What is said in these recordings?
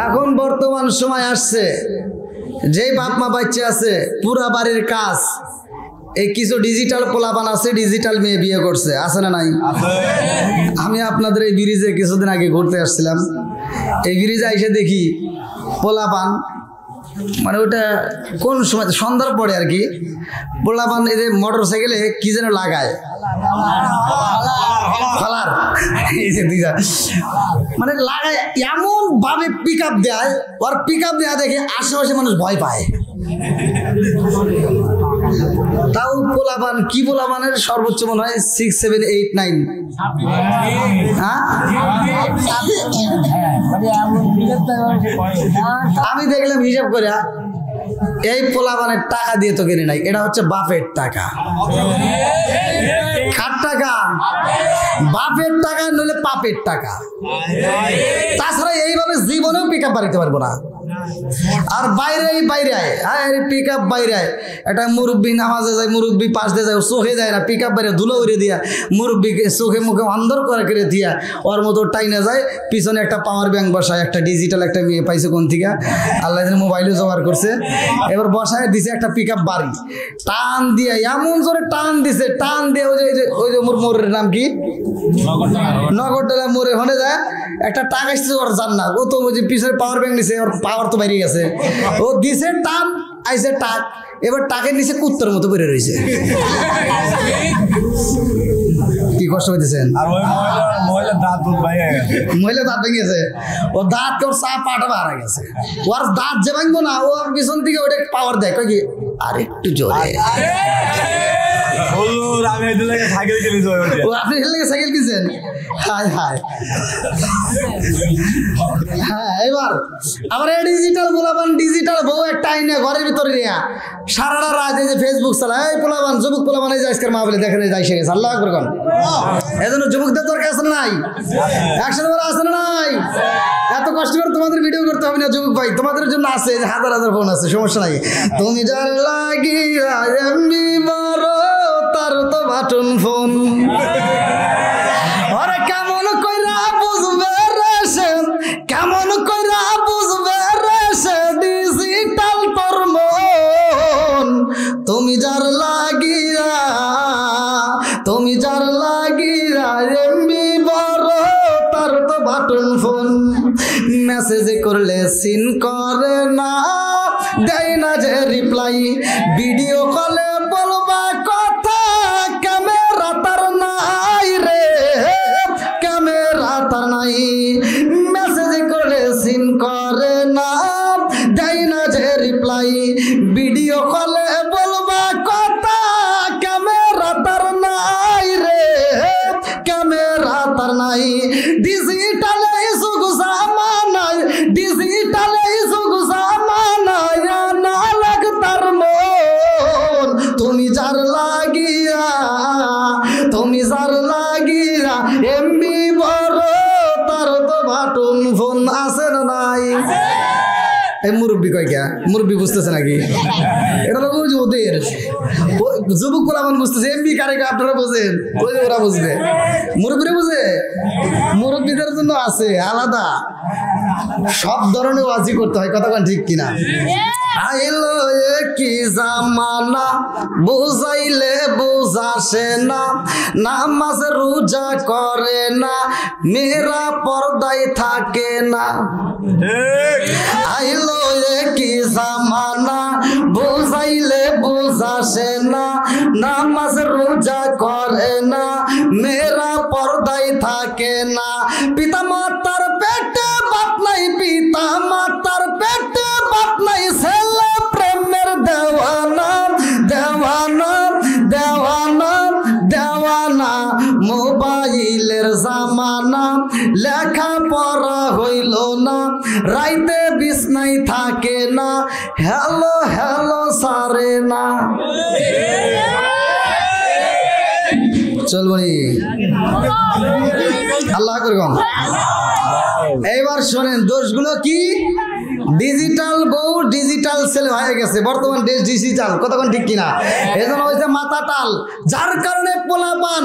এখন বর্তমান সময় আসছে, যেই বাপ মা বাচ্চা আছে পুরা বাড়ির কাজ এই কিছু ডিজিটাল পোলাপান আছে, ডিজিটাল মেয়ে বিয়ে করছে, আছে না নাই? আমি আপনাদের এই ব্রিজে কিছুদিন আগে ঘুরতে আসছিলাম। এই ব্রিজে এসে দেখি পোলাপান, মানে ওটা কোন সময় সন্ধ্যার পরে আর কি, পোলাপান এই যে মোটর সাইকেলে কি যেন লাগায়, মানে লাগায় এমন ভাবে পিক আপ দেয়, ওর পিক আপ দেওয়া দেখে আশেপাশে মানুষ ভয় পায়। তাও পোলাপান কি পোলাপানের সর্বোচ্চ মনে হয় 6, 7, 8, 9। হ্যাঁ, আমি দেখলাম হিসাব করে এই পোলাপানের টাকা দিয়ে তো কিনে নাই, এটা হচ্ছে বাপের টাকা। কার টাকা? বাপের টাকা, নইলে পাপের টাকা। তাছাড়া এইভাবে জীবনেও পিক আপ বাড়িতে পারবো না। আর বাইরে পিক আপ বাইরে একটা মুরব্বী নামাজে যায়, মুরব্বী পাশ দিয়ে যায়, চোখে যায় না, পিক আপ বাইরে ধুলো উড়ে দিয়া মুরব্বীকে চোখে মুখে অন্ধর করে দিয়া ওর মতো টাইনা যায়। পিছনে একটা পাওয়ার ব্যাংক বসায়, একটা ডিজিটাল একটা মেয়ে পাইছে কোন থেকে আল্লাহ মোবাইলে জোগাড় করছে, এবার বসায় দিছে একটা পিক আপ বাড়ি, টান দিয়ে এমন জোরে টান দিছে, টান দিয়ে ওই যে মোড়ের নাম কি, নগরডোলা মোড়ে হনে যায় একটা টাক আসছে, ওর জান না, ও তো ওই যে পিছনে পাওয়ার ব্যাংক নিছে, ওর পাওয়ার তো বেরিয়ে গেছে, ও দিছে টান, আইছে টাক, এবার টাকের নিচে কুত্তর মতো বেরিয়ে রয়েছে। কি কষ্ট হইতেছেন? মহিলা দাঁত ভেঙেছে, ও দাঁত কেউ চা পাটা হারা গেছে, ওর দাঁত যে ভাঙবো না, ও পিছন থেকে ওটা পাওয়ার দেয়, কি আর একটু জোরে। আপনি সাইকেল কিনছেন? হায় হায়। হ্যাঁ, এবার আবার ডিজিটাল পোলাপান, ডিজিটাল বউ একটা আইনে ঘরের ভিতরে নিয়ে সারাটা রাত এই যে ফেসবুক চালায়, এই পোলাপান যুবক পোলাপান এই যে আজকের মা বলে দেখেন যাই সে গেছে, আল্লাহ আকবার কোন। এজন্য যুবকদের দরকার আছে না নাই? একসাথে বলা আছে না নাই? এত কষ্ট করে তোমাদের ভিডিও করতে হবে না যুবক ভাই, তোমাদের জন্য আছে হাজার হাজার ফোন আছে, সমস্যা নাই। তুমি যার লাগিয়া এমবি মারো তার তো বাটন ফোন, আরে কেমন কইরা বুঝবে রে সে, কেমন কইরা বুঝবে রে সে ডিজিটাল তোর মন। তুমি যার লাগিয়া, তুমি যার লাগিয়া এমবি বড় তার তো বাটন ফোন, মেসেজ করলে সিন করে না, দেয় না যে রিপ্লাই, ভিডিও কলে বলবা কথা ক্যামেরা তার নাই রে, ক্যামেরা তার নাই, মেসেজ করলে সিন করে না, দেয় না যে রিপ্লাই, ভিডিও কলে বলবা কথা ক্যামেরা তার নাই রে, ক্যামেরা তার নাই। ডিজিটালে যুগ জামানায়, ডিজিটালে যুগ জামানায় না লাগ তার মন। তুমি যার লাগিয়া, তুমি যার লাগিয়া এমবি বড় তার তো বাটন ফোন, আছে না নাই? এই মুরব্বী কয় কে? মুরব্বী বুঝতেছে নাকি? এটা তো বুঝি ওদের যুবক পোলাপান বুঝতেছে, এমবি কারে আপনারা বোঝেন, ওই ওরা বুঝবে, মুরব্বীরা বুঝে। মুরব্বীদের জন্য আছে আলাদা সব ধরনের ওয়াজি করতে হয়, কথা ঠিক কিনা? আইলো কি জামানা বুঝাইলে বুঝাসে না, নামাজ রোজা করে না, মেয়েরা পর্দায় থাকে না। আইলো কি জামানা বুঝাইলে বুঝাসে না, নামাজ রোজা করে না, মেয়েরা পর্দায় থাকে না। পিতা মাতার পেটে বাপ নাই, পিতা মাতার পেটে বাপ নাই, ছেলে প্রেমের দেওয়ানা, দেওয়ানা, দেওয়ানা, দেওয়ানা। মোবাইলের জামানা, লেখা পড়া হইল না, রাইতে বিছনায় থাকে না, হ্যালো হ্যালো সারে না। চলবনি আল্লাহ করুন। এইবার শোনেন দোষগুলো কি? ডিজিটাল বউ, ডিজিটাল ছেলে হয়ে গেছে, বর্তমান দেশ ডিজিটাল, কতক্ষণ ঠিক কিনা? এই জন্য হয়েছে মাথা টাল, যার কারণে পোলাপান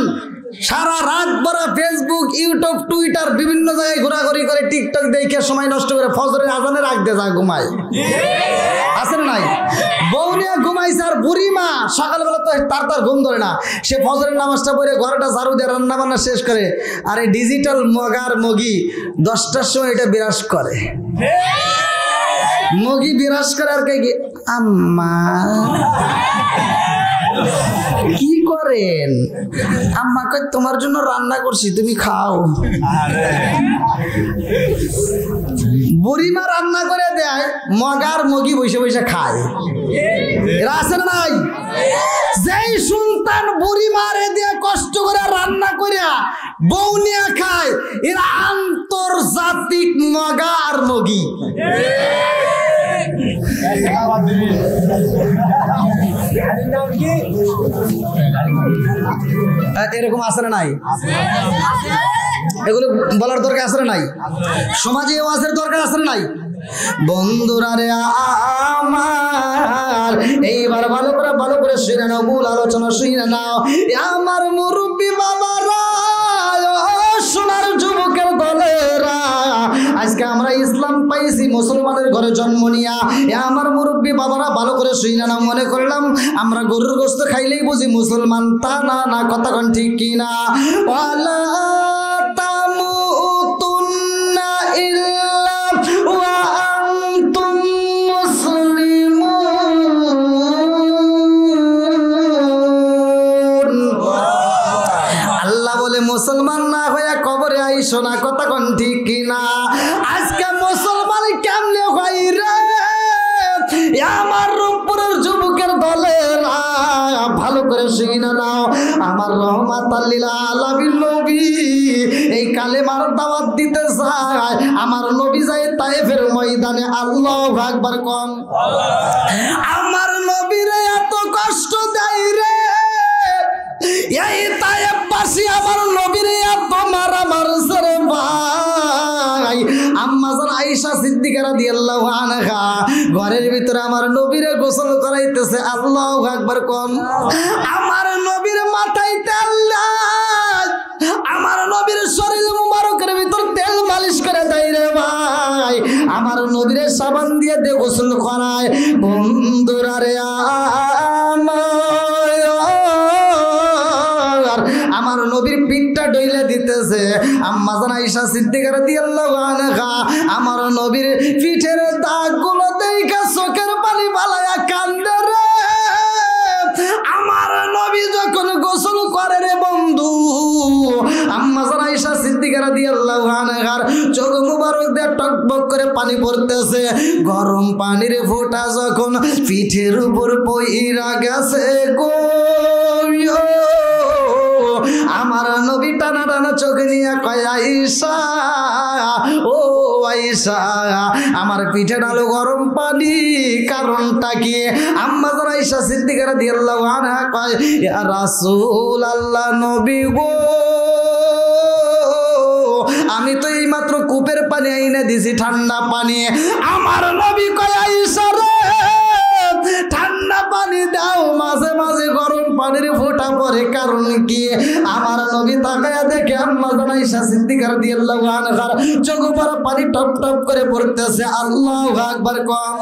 সারা রাত ভরা ফেসবুক ইউটিউব টুইটার বিভিন্ন জায়গায় ঘোরাঘুরি করে টিকটক দেখে সময় নষ্ট করে ফজরের আজানের আগ দিয়ে যায় ঘুমায়, আছে না নাই? বউ নিয়ে ঘুমাইছে আর বুড়ি মা সকালবেলা তো তার ঘুম ধরে না, সে ফজরের নামাজটা পড়ে ঘরটা ঝাড়ু দিয়ে রান্না বান্না শেষ করে, আর এই ডিজিটাল মগার মগি 10টার সময় এটা বিরাজ করে, মগি বিরাজ করে আর কে আম্মা কি করেন? আম্মা কই তোমার জন্য রান্না করছি তুমি খাও। বুড়িমা রান্না করে দেয়, মগার মগি বসে বসে খায়, এরা আছে না নাই? যেই সন্তান বুড়িমারে দিয়ে কষ্ট করে রান্না করে বউ নিয়ে খায়, এরা আন্তর্জাতিক মগার মগি। এরকম আছে না নাই? এগুলো বলার দরকার আছে না নাই? সমাজে ওয়াজের দরকার আছে না নাই? বন্ধুরা রে আমার, এইবার ভালো করে শুনে নাও, মূল আলোচনা শুনে নাও। আমার মুরব্বী বাবারা, সোনার যুবকের দলেরা, আজকে আমরা ইসলাম পাইছি মুসলমানের ঘরে জন্ম নিয়া। আমার মুরব্বী বাবারা ভালো করে শুনে নাও। মনে করলাম আমরা গরুর গোশত খাইলেই বুঝি মুসলমান, তা না, না, কথাক্ষণ ঠিক কিনা? ওয়ালা তামুতুন্না ইল্লা ওয়া আনতুম মুসলিমুন। আল্লাহ বলে মুসলমান না হয়ে কবরে আইসো না, কথাক্ষণ ঠিক কিনা? আজকে মুসলমান কেমনে হয় রে? আমার রূপপুরের যুবকের দলেরা ভালো করে শুনে নাও। আমার রহমাতাল লিল আলামিন নবী এই কালেমার দাওয়াত দিতে চায়। আমার নবী যায় তায়েফের ময়দানে, আল্লাহু আকবার কম। আমার নবীরে এত কষ্ট দেয় রে, এই তায়েফবাসী আমার নবীরে এত মারা মারছে রে ভাই। আম্মা জান আয়েশা সিদ্দিকা রাদিয়াল্লাহু আনহা ঘরের ভিতরে আমার নবীরে গোসল করাইতেছে, আল্লাহু আকবার কোন। আমার নবীর মাথায় তেল দেয়, আমার নবীর শরীর মুবারকের ভিতর তেল মালিশ করে দেয় রে ভাই। আমার নবীরে সাবান দিয়ে দে গোসল করায়। বন্ধুরা রে আমার নবীর পিঠটা ডইলে দিতেছে। আম্মা জান আয়েশা সিদ্দিকা রাদিয়াল্লাহু আনহা আমার নবীর পিঠের দাগগুলো দেখে চোখের পানি বালায়া কান্দে রে। আমার নবী যখন গোসল করে রে বন্ধু, আম্মা জান আয়েশা সিদ্দিকা রাদিয়াল্লাহু আনহার চোখ মুবারক দিয়ে টকবক করে পানি পড়তেছে। গরম পানির ফোঁটা যখন পিঠের উপর পইরা গেছে গো, আমার নবী টানা টানা চোখ নিয়ে কয় আয়েশা, ও আয়েশা, আমার পিঠে ডালো গরম পানি, কারণটা কি? আম্মা জান আয়েশা সিদ্দিকা রাদিয়াল্লাহু আনহা কয়, ইয়া রাসূলুল্লাহ, নবী গো, আমি তো এই মাত্র কূপের পানি আইনে দিছি, ঠান্ডা পানি। আমার নবী কয় আয়েশা রে, ঠান্ডা পানি দাও, মাঝে মাঝে গরম পানির ফোঁটা পড়ে, কারণ কি? আমার নবী তাকায়া দেখে আম্মা জান আয়েশা সিদ্দিকা রাদিয়াল্লাহু আনহার চোখ পড়া পানি টপ টপ করে পড়তেছে, আল্লাহু আকবার কম।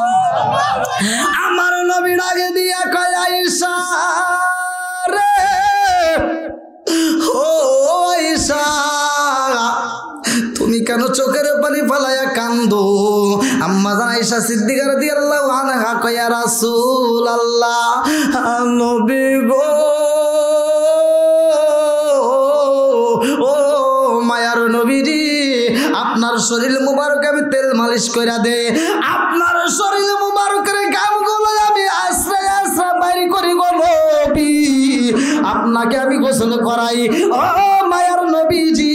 আমার নবী ডাকে দিয়া কয় আয়েশা রে, ও আয়েশা, তুমি কেন চোখের পানি ফালাইয়া কান্দো? আম্মা জান আয়েশা সিদ্দিকা রাদিয়াল্লাহু আনহা কয়, ইয়া রাসূলুল্লাহ, নবী গো, ও মায়ার নবীজি, আপনার শরীর মুবারক আমি তেল মালিশ কইরা দে, আপনার শরীর মুবারকের গামগুলো আমি আশ্রয় আশ্রয় বাইর করি গো নবী, আপনাকে আমি গোসল করাই। ও মায়ার নবীজি,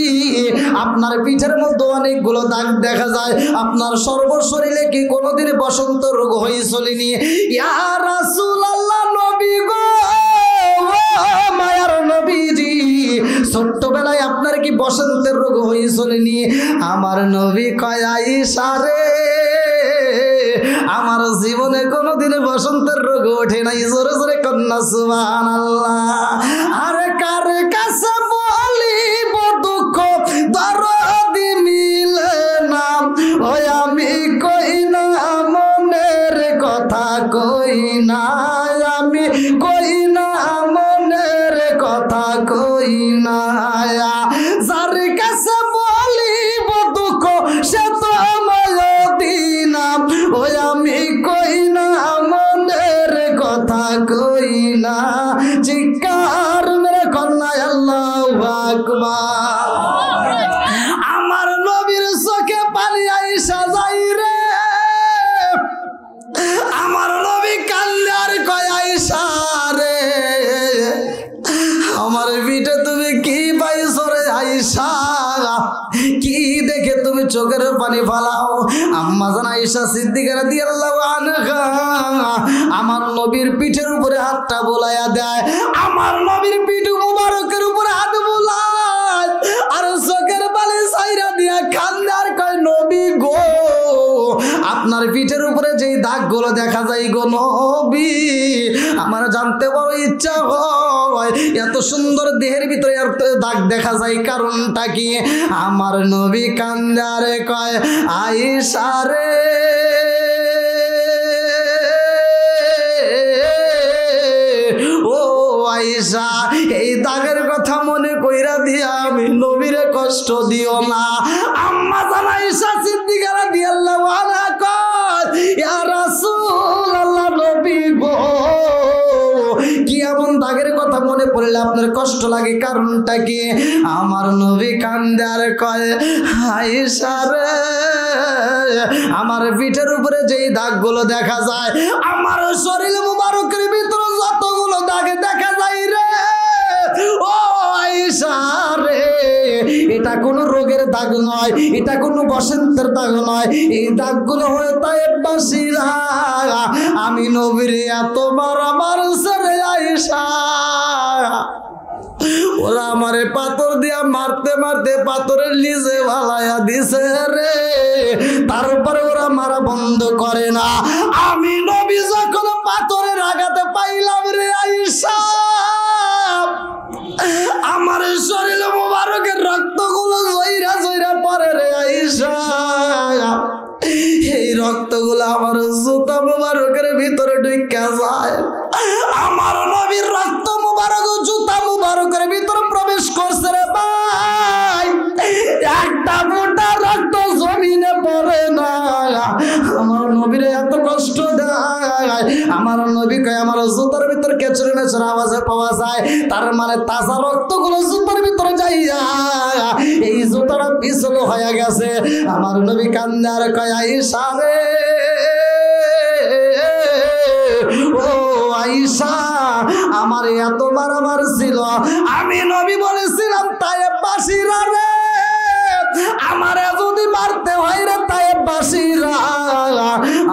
আপনার পিঠের মধ্যে অনেকগুলো দাগ দেখা যায়, আপনার সর্বশরীরে কি কোনোদিন বসন্ত রোগ হয়েছিলনি? ইয়া রাসূলুল্লাহ, নবী গো, মায়ার নবীজি, ছোট্টবেলায় আপনার কি বসন্তের রোগ হয়েছিলনি? আমার নবী কয় আয়েশা রে, আমার জীবনে কোনোদিন বসন্তের রোগ ওঠে নাই। জোরে জোরে কন্যা সুবহানাল্লাহ। আরে কার কাছে চোখের পানি ফালাও। আম্মা জান আয়েশা সিদ্দিকা রাদিয়াল্লাহু আনহা আমার নবীর পিঠের উপরে হাতটা বোলায়া দেয়, আমার নবীর পিঠ মুবারকের উপরে হাত বোলায় আর চোখের পানি ছাইরা দিয়া কান্দে আর কয় নবী গো আপনার পিঠের উপরে যেই দাগগুলো দেখা যায় গো নবী আমার জানতে বড় ইচ্ছা হয় এত সুন্দর দেহের ভিতরে এত দাগ দেখা যায় কারণটা কি? আমার নবী কান্দে আর কয় আয়েশা রে ও আয়েশা এই দাগের কথা মনে কইরা দিয়া আমি নবীরে কষ্ট দিও না। আম্মা জান আয়েশা সিদ্দিকা রাদিয়াল্লাহু আনহা কয় ইয়া রাসূলুল্লাহ নবী গো কি এমন দাগের কথা মনে পড়লে আপনার কষ্ট লাগে কারণটা কি? আমার নবী কান্দে আর কয় আয়েশা রে আমার পিঠের উপরে যেই দাগগুলো দেখা যায় আমার শরীর মুবারকের ভিতরে যতগুলো দাগ দেখা যায় রে ও আয়েশা রে এটা কোনো রোগের দাগ নয়, এটা কোনো বসন্তের দাগ নয়, এই দাগগুলো হয়ে তায়েফবাসীরা আমি নবীর এতবার আমার ছেড়ে আয়েশা ওরা আমারে পাথর দিয়া মারতে মারতে পাথরের নিচে ভালাইয়া দিছে রে, তারপরে ওরা মারা বন্ধ করে না। আমি নবী যখন পাথরের আঘাতে পাইলাম রে আয়েশা আমার শরীর মুবারকের রক্তগুলো জয়রা জয়রা পড়ে রে আয়েশা, এই রক্তগুলো আমার জুতা মুবারকের ভিতরে ঢুকে যায়। আমার নবীর রক্ত মুবারক জুতা মুবারকের ভিতরে প্রবেশ করছে রে ভাই, একটা ফোঁটা রক্ত জমিনে পড়ে না। আমার নবীর এত কষ্ট দেয়, আমার নবী কয় আমার জুতার ভিতরে কেচড়ে নেচড়ে আওয়াজে পাওয়া যায়, তার মানে তাজা রক্তগুলো জুতার ভিতরে যাইয়া এই জুতাটা পিছল হয়ে গেছে। আমার নবী কান্দে আর কয় আয়েশা রে ও আয়েশা আমার এত মারামার ছিল, আমি নবী বলেছিলাম তায়েফবাসীরা রে আমারে যদি মারতে হয় রে তায়েফবাসীরা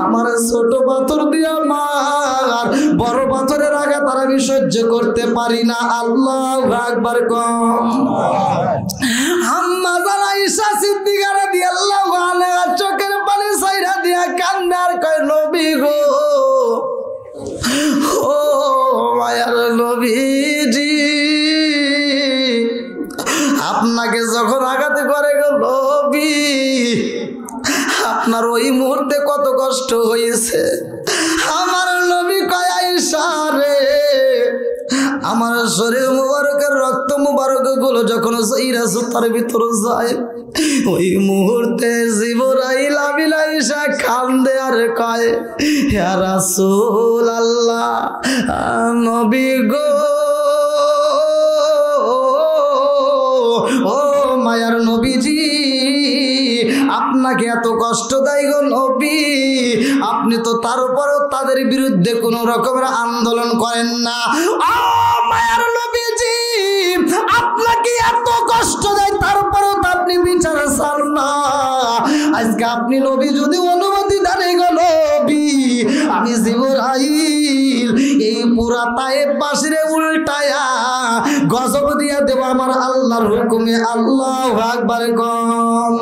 আমার ছোট পাথর দিয়া মার, বড় পাথরের আঘাত তারা আমি সহ্য করতে পারি না। আল্লাহু আকবার কম। আম্মা জান আয়েশা সিদ্দিকা রাদিয়াল্লাহু আনহা চোখের পানি ছাইরা দিয়া কান্দে আর কয় নবী গো ও মায়ার নবীজি আপনাকে যখন আঘাত করে গো নবী আপনার ওই মুহূর্তে কত কষ্ট হয়েছে। আমার নবী কয় আয়েশা রে আমার শরীর মুবারকের রক্ত মুবারক গুলো যখন সইরা সুতার ভিতরে যায় ওই মুহূর্তে জিবরাইল আমিন আয়েশা কান্দে আর কয় ইয়া রাসূলুল্লাহ নবী গো ও মায়ার নবীজি আপনাকে এত কষ্ট দেয় গো নবী, আপনি তো তার উপরও তাদের বিরুদ্ধে কোনো রকমের আন্দোলন করেন না। ও মায়ার নবীজি আপনাকে এত কষ্ট দেয় তারপরেও তো আপনি বিচার চান না। আজকে আপনি নবী যদি অনুমতি দেন গো নবী আমি জিবরাইল এই পুরা তায়েফবাসীরে উল্টায়া গজব দিয়া দেব আমার আল্লাহর হুকুমে। আল্লাহু আকবার কম।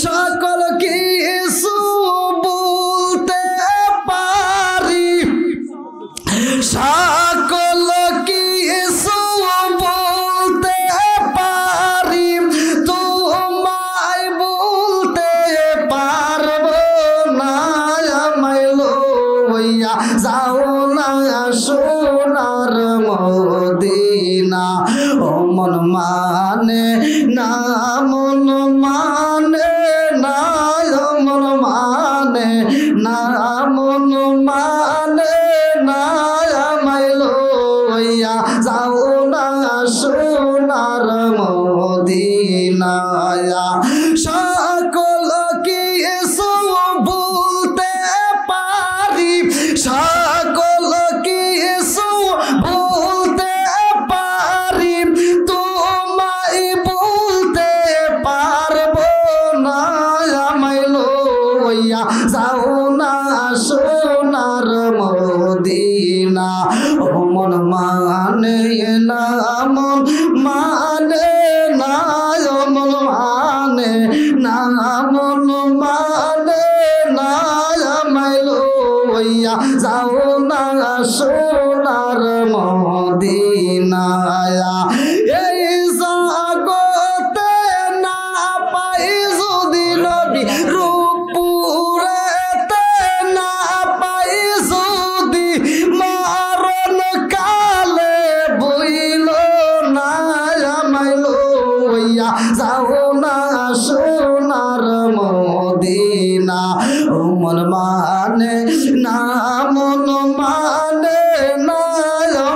সকল কিছু বলতে পারি, সকল কিছু বলতে পারি, তোমায় বলতে পারবো না, আমায় লইয়া যাও না সোনার মদিনা। ও মন মানে না, মন মানে না, মন মানে না, মন মানে না, আমায় লইয়া যাও না সোনার মদিনা। সকল কিছু বলতে পারি, সকল কিছু বলতে পারি, তোমায় বলতে পারবো না, লইয়া যাও না সোনার মদিনা। ও মন মানে না, মন মানে না, মন মানে না, মন মানে না, আমায় লইয়া যাও না সোনার মদিনা। এই জগতে না পাই যদি নবী, রূপপুরেতে না পাই যদি, মরণ কালে বইল না আমায় লইয়া যাও না সোনার মদিনা। ও মন মানে না, মন মানে না,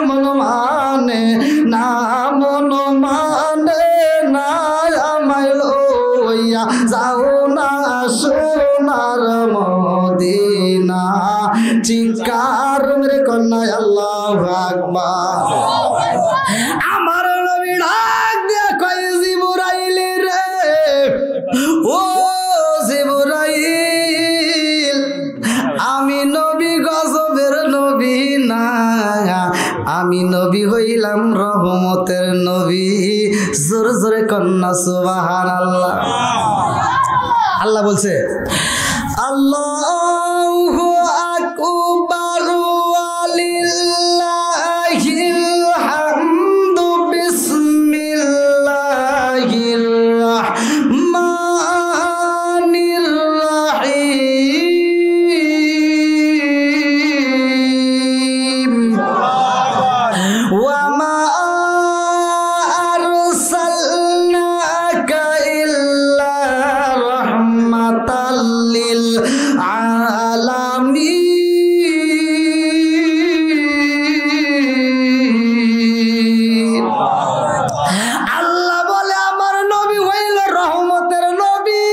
মন মানে না, মন মানে না, আমায় লইয়া যাও না সোনার মদিনা। চিৎকার মেরে কন্যা আল্লাহু আকবার। আমার নবী ডাক দিয়া কয় জিবরাইল রে, ও জিবরাইল, আমি নবী গজবের নবী না, আমি নবী হইলাম রহমতের নবী। জোরে জোরে কন্যা সুবহানাল্লাহ। আল্লাহ বলছে আল্লাহু আকবার ওয়ালিল্লাহিল হামদু, বিসমিল্লাহির রাহমানির রাহিম। ওয়া মা আরসালনাকা ইল্লা রাহমাতাল লিল আলামিন। আল্লাহ বলে আমার নবী হইল রহমতের নবী।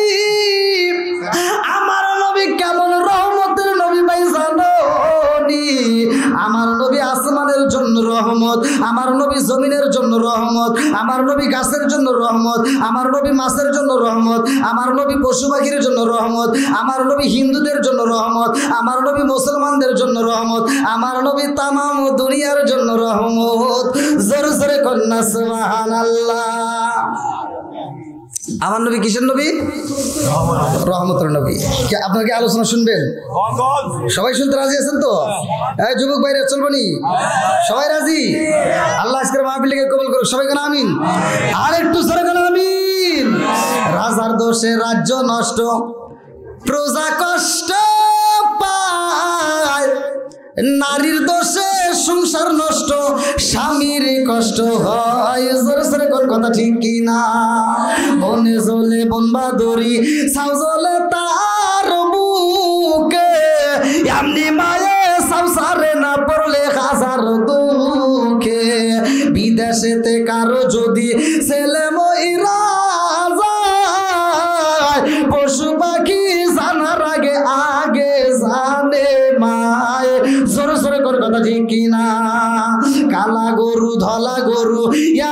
আমার নবী কেমন রহমতের নবী ভাই জানো নি? আমার নবী আসমানের জন্য রহমত, আমার নবী জমিনের জন্য রহমত, আমার নবী গাছের জন্য রহমত, আমার নবী মাছের জন্য রহমত, আমার নবী পশু পাখির জন্য রহমত, আমার নবী হিন্দুদের জন্য রহমত, আমার নবী মুসলমানদের জন্য রহমত, আমার নবী তামাম দুনিয়ার জন্য রহমত। জোরে জোরে কন্যা সুবহানাল্লাহ। আমার নবী কিসের নবী? রহমতের নবী। আপনাকে আলোচনা শুনবেন? সবাই শুনতে রাজি আছেন তো? এই যুবক ভাইরা চলবনি? সবাই রাজি? আল্লাহ আজকের মাহফিলকে কবুল করুক। সবাই কেন আমিন? আর একটু সরে কেন আমিন? রাজার দোষে রাজ্য নষ্ট, প্রজা কষ্ট পায়, নারীর দোষে সংসার নষ্ট, স্বামীর কষ্ট হয়। জোরে জোরে কোন কথা ঠিক কিনা? বনে জ্বলে বনবাদরি, ছাউ জ্বলে তার বুকে, এমনি মায়ে সংসারে না পড়লে হাজার দুঃখে। বিদেশেতে কারো যদি ছেলে মইরা যায়, পশু পাখি জানার আগে আগে জানে মায়। জোরে জোরে কোন কথা ঠিক কিনা? কালা গরু ধলা গরু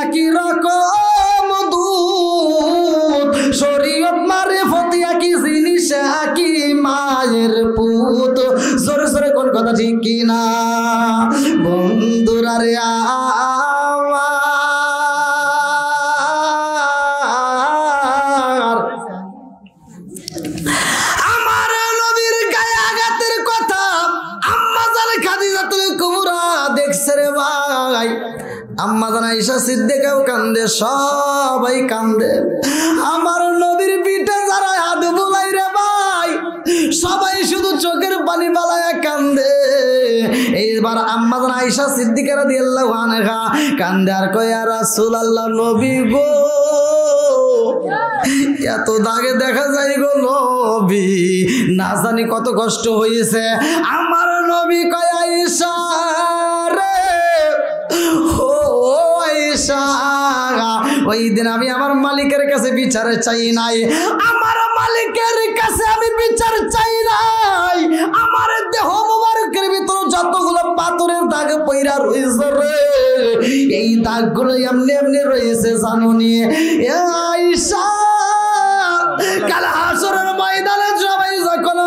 একই রকম দুধ, শরীয়ত মারে ফতি একই জিনিস একই মায়ের পুত। জোরে জোরে কোন কথা ঠিক কিনা? বন্ধুরা রে আমার নবীর গায়ে আঘাতের কথা আম্মা জান খাদিজাতুল কুবরা দেখছে রে ভাই। আম্মা জান আয়েশা সিদ্দিকাও কান্দে, সবাই কান্দে। আমার নবীর পিঠে যারা হাত বুলাই রে ভাই, সবাই শুধু চোখের পানি বালায়া কান্দে। এইবার আম্মা জান আয়েশা সিদ্দিকা রাদিয়াল্লাহু আনহা কান্দে আর কয়, ইয়া রাসূলুল্লাহ, নবী গো, এত দাগে দেখা যায় গো নবী, না জানি কত কষ্ট হয়েছে। আমার নবী কয়, আয়েশা রে, ও আয়েশা, ওই দিন আমি আমার মালিকের কাছে বিচার চাই নাই, আমার মালিকের কাছে আমি বিচার চাই নাই। আমার দেহ মোবারকের ভিতর যতগুলো পাথরের দাগ পইরা রয়েছে রে, এই দাগগুলো এমনি এমনি রয়েছে জানুনি আয়েশা। কাল হাসরের ময়দানে সবাই যখন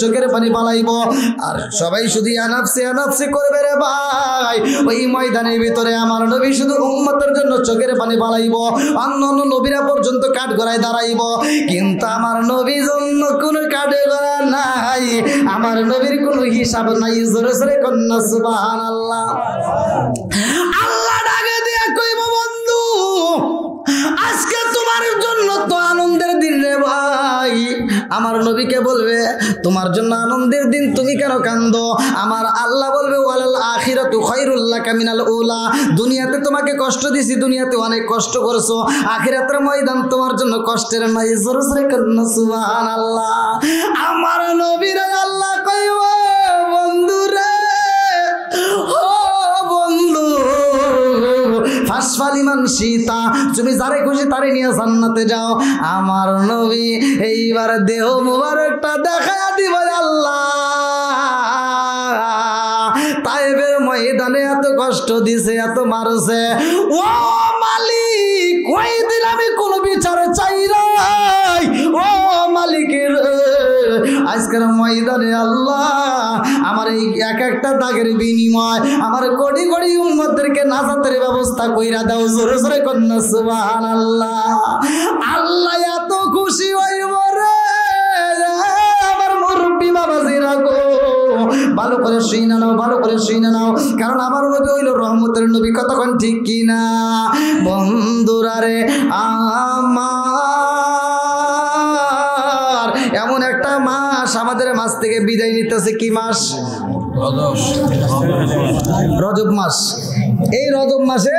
চোখের পানি পালাইব আর সবাই শুধু আনাফসি আনাফসি করবে রে ভাই ওই ময়দানের ভিতরে আমার নবী শুধু উম্মতের জন্য চোখের পানি পালাইব অন্য অন্য নবীরা পর্যন্ত কাঠ গড়ায় দাঁড়াইব কিন্তু আমার নবীর জন্য কোনো কাঠে গড়া নাই আমার নবীর কোনো হিসাব নাই জোরে জোরে কন্যা সুবহানাল্লাহ আল্লাহ ডাকে দিয়া কইব বন্ধু আজকে তোমার জন্য তো আনন্দের দিন রে ভাই আমার নবীকে বলবে তোমার জন্য আনন্দের দিন তুমি কেন কান্দো আমার আল্লাহ বলবে ওয়ালাল আখিরাতু খায়রুল লাকা মিনাল উলা দুনিয়াতে তোমাকে কষ্ট দিছি দুনিয়াতে অনেক কষ্ট করেছো আখিরাতের ময়দান তোমার জন্য কষ্টের নয় জোরে জোরে কন্যা সুবহানাল্লাহ আমার নবীর আল্লাহ কইব বন্ধু রে ও বন্ধু ফাসফালিমান সীতা তুমি যারে খুশি তারে নিয়ে জান্নাতে যাও আমার নবী এইবার দেহ মুবারকটা দেখায়া দিব আল্লাহ তাইবের ময়দানে এত কষ্ট দিছে এত মারছে ও মালিক ওই দিন আমি কোনো বিচার চাই নাই ও মালিকের আজকের ময়দানে আল্লাহ আমার এই এক একটা দাগের বিনিময় আমার কোটি কোটি উম্মতদেরকে নাজাতের ব্যবস্থা কইরা দাও জোরে জোরে কন্যা সুবহানাল্লাহ আল্লাহ এত খুশি হইব রে আমার মুরব্বি বাবাজিরা গো ভালো করে শুইনা নাও ভালো করে শুইনা নাও কারণ আমার নবী হইল রহমতের নবী কতক্ষণ ঠিক কিনা বন্ধুরা রে আমার এমন একটা মাস আমাদের মাস থেকে বিদায় নিতেছে কি মাস রজব মাস এই রজব মাসে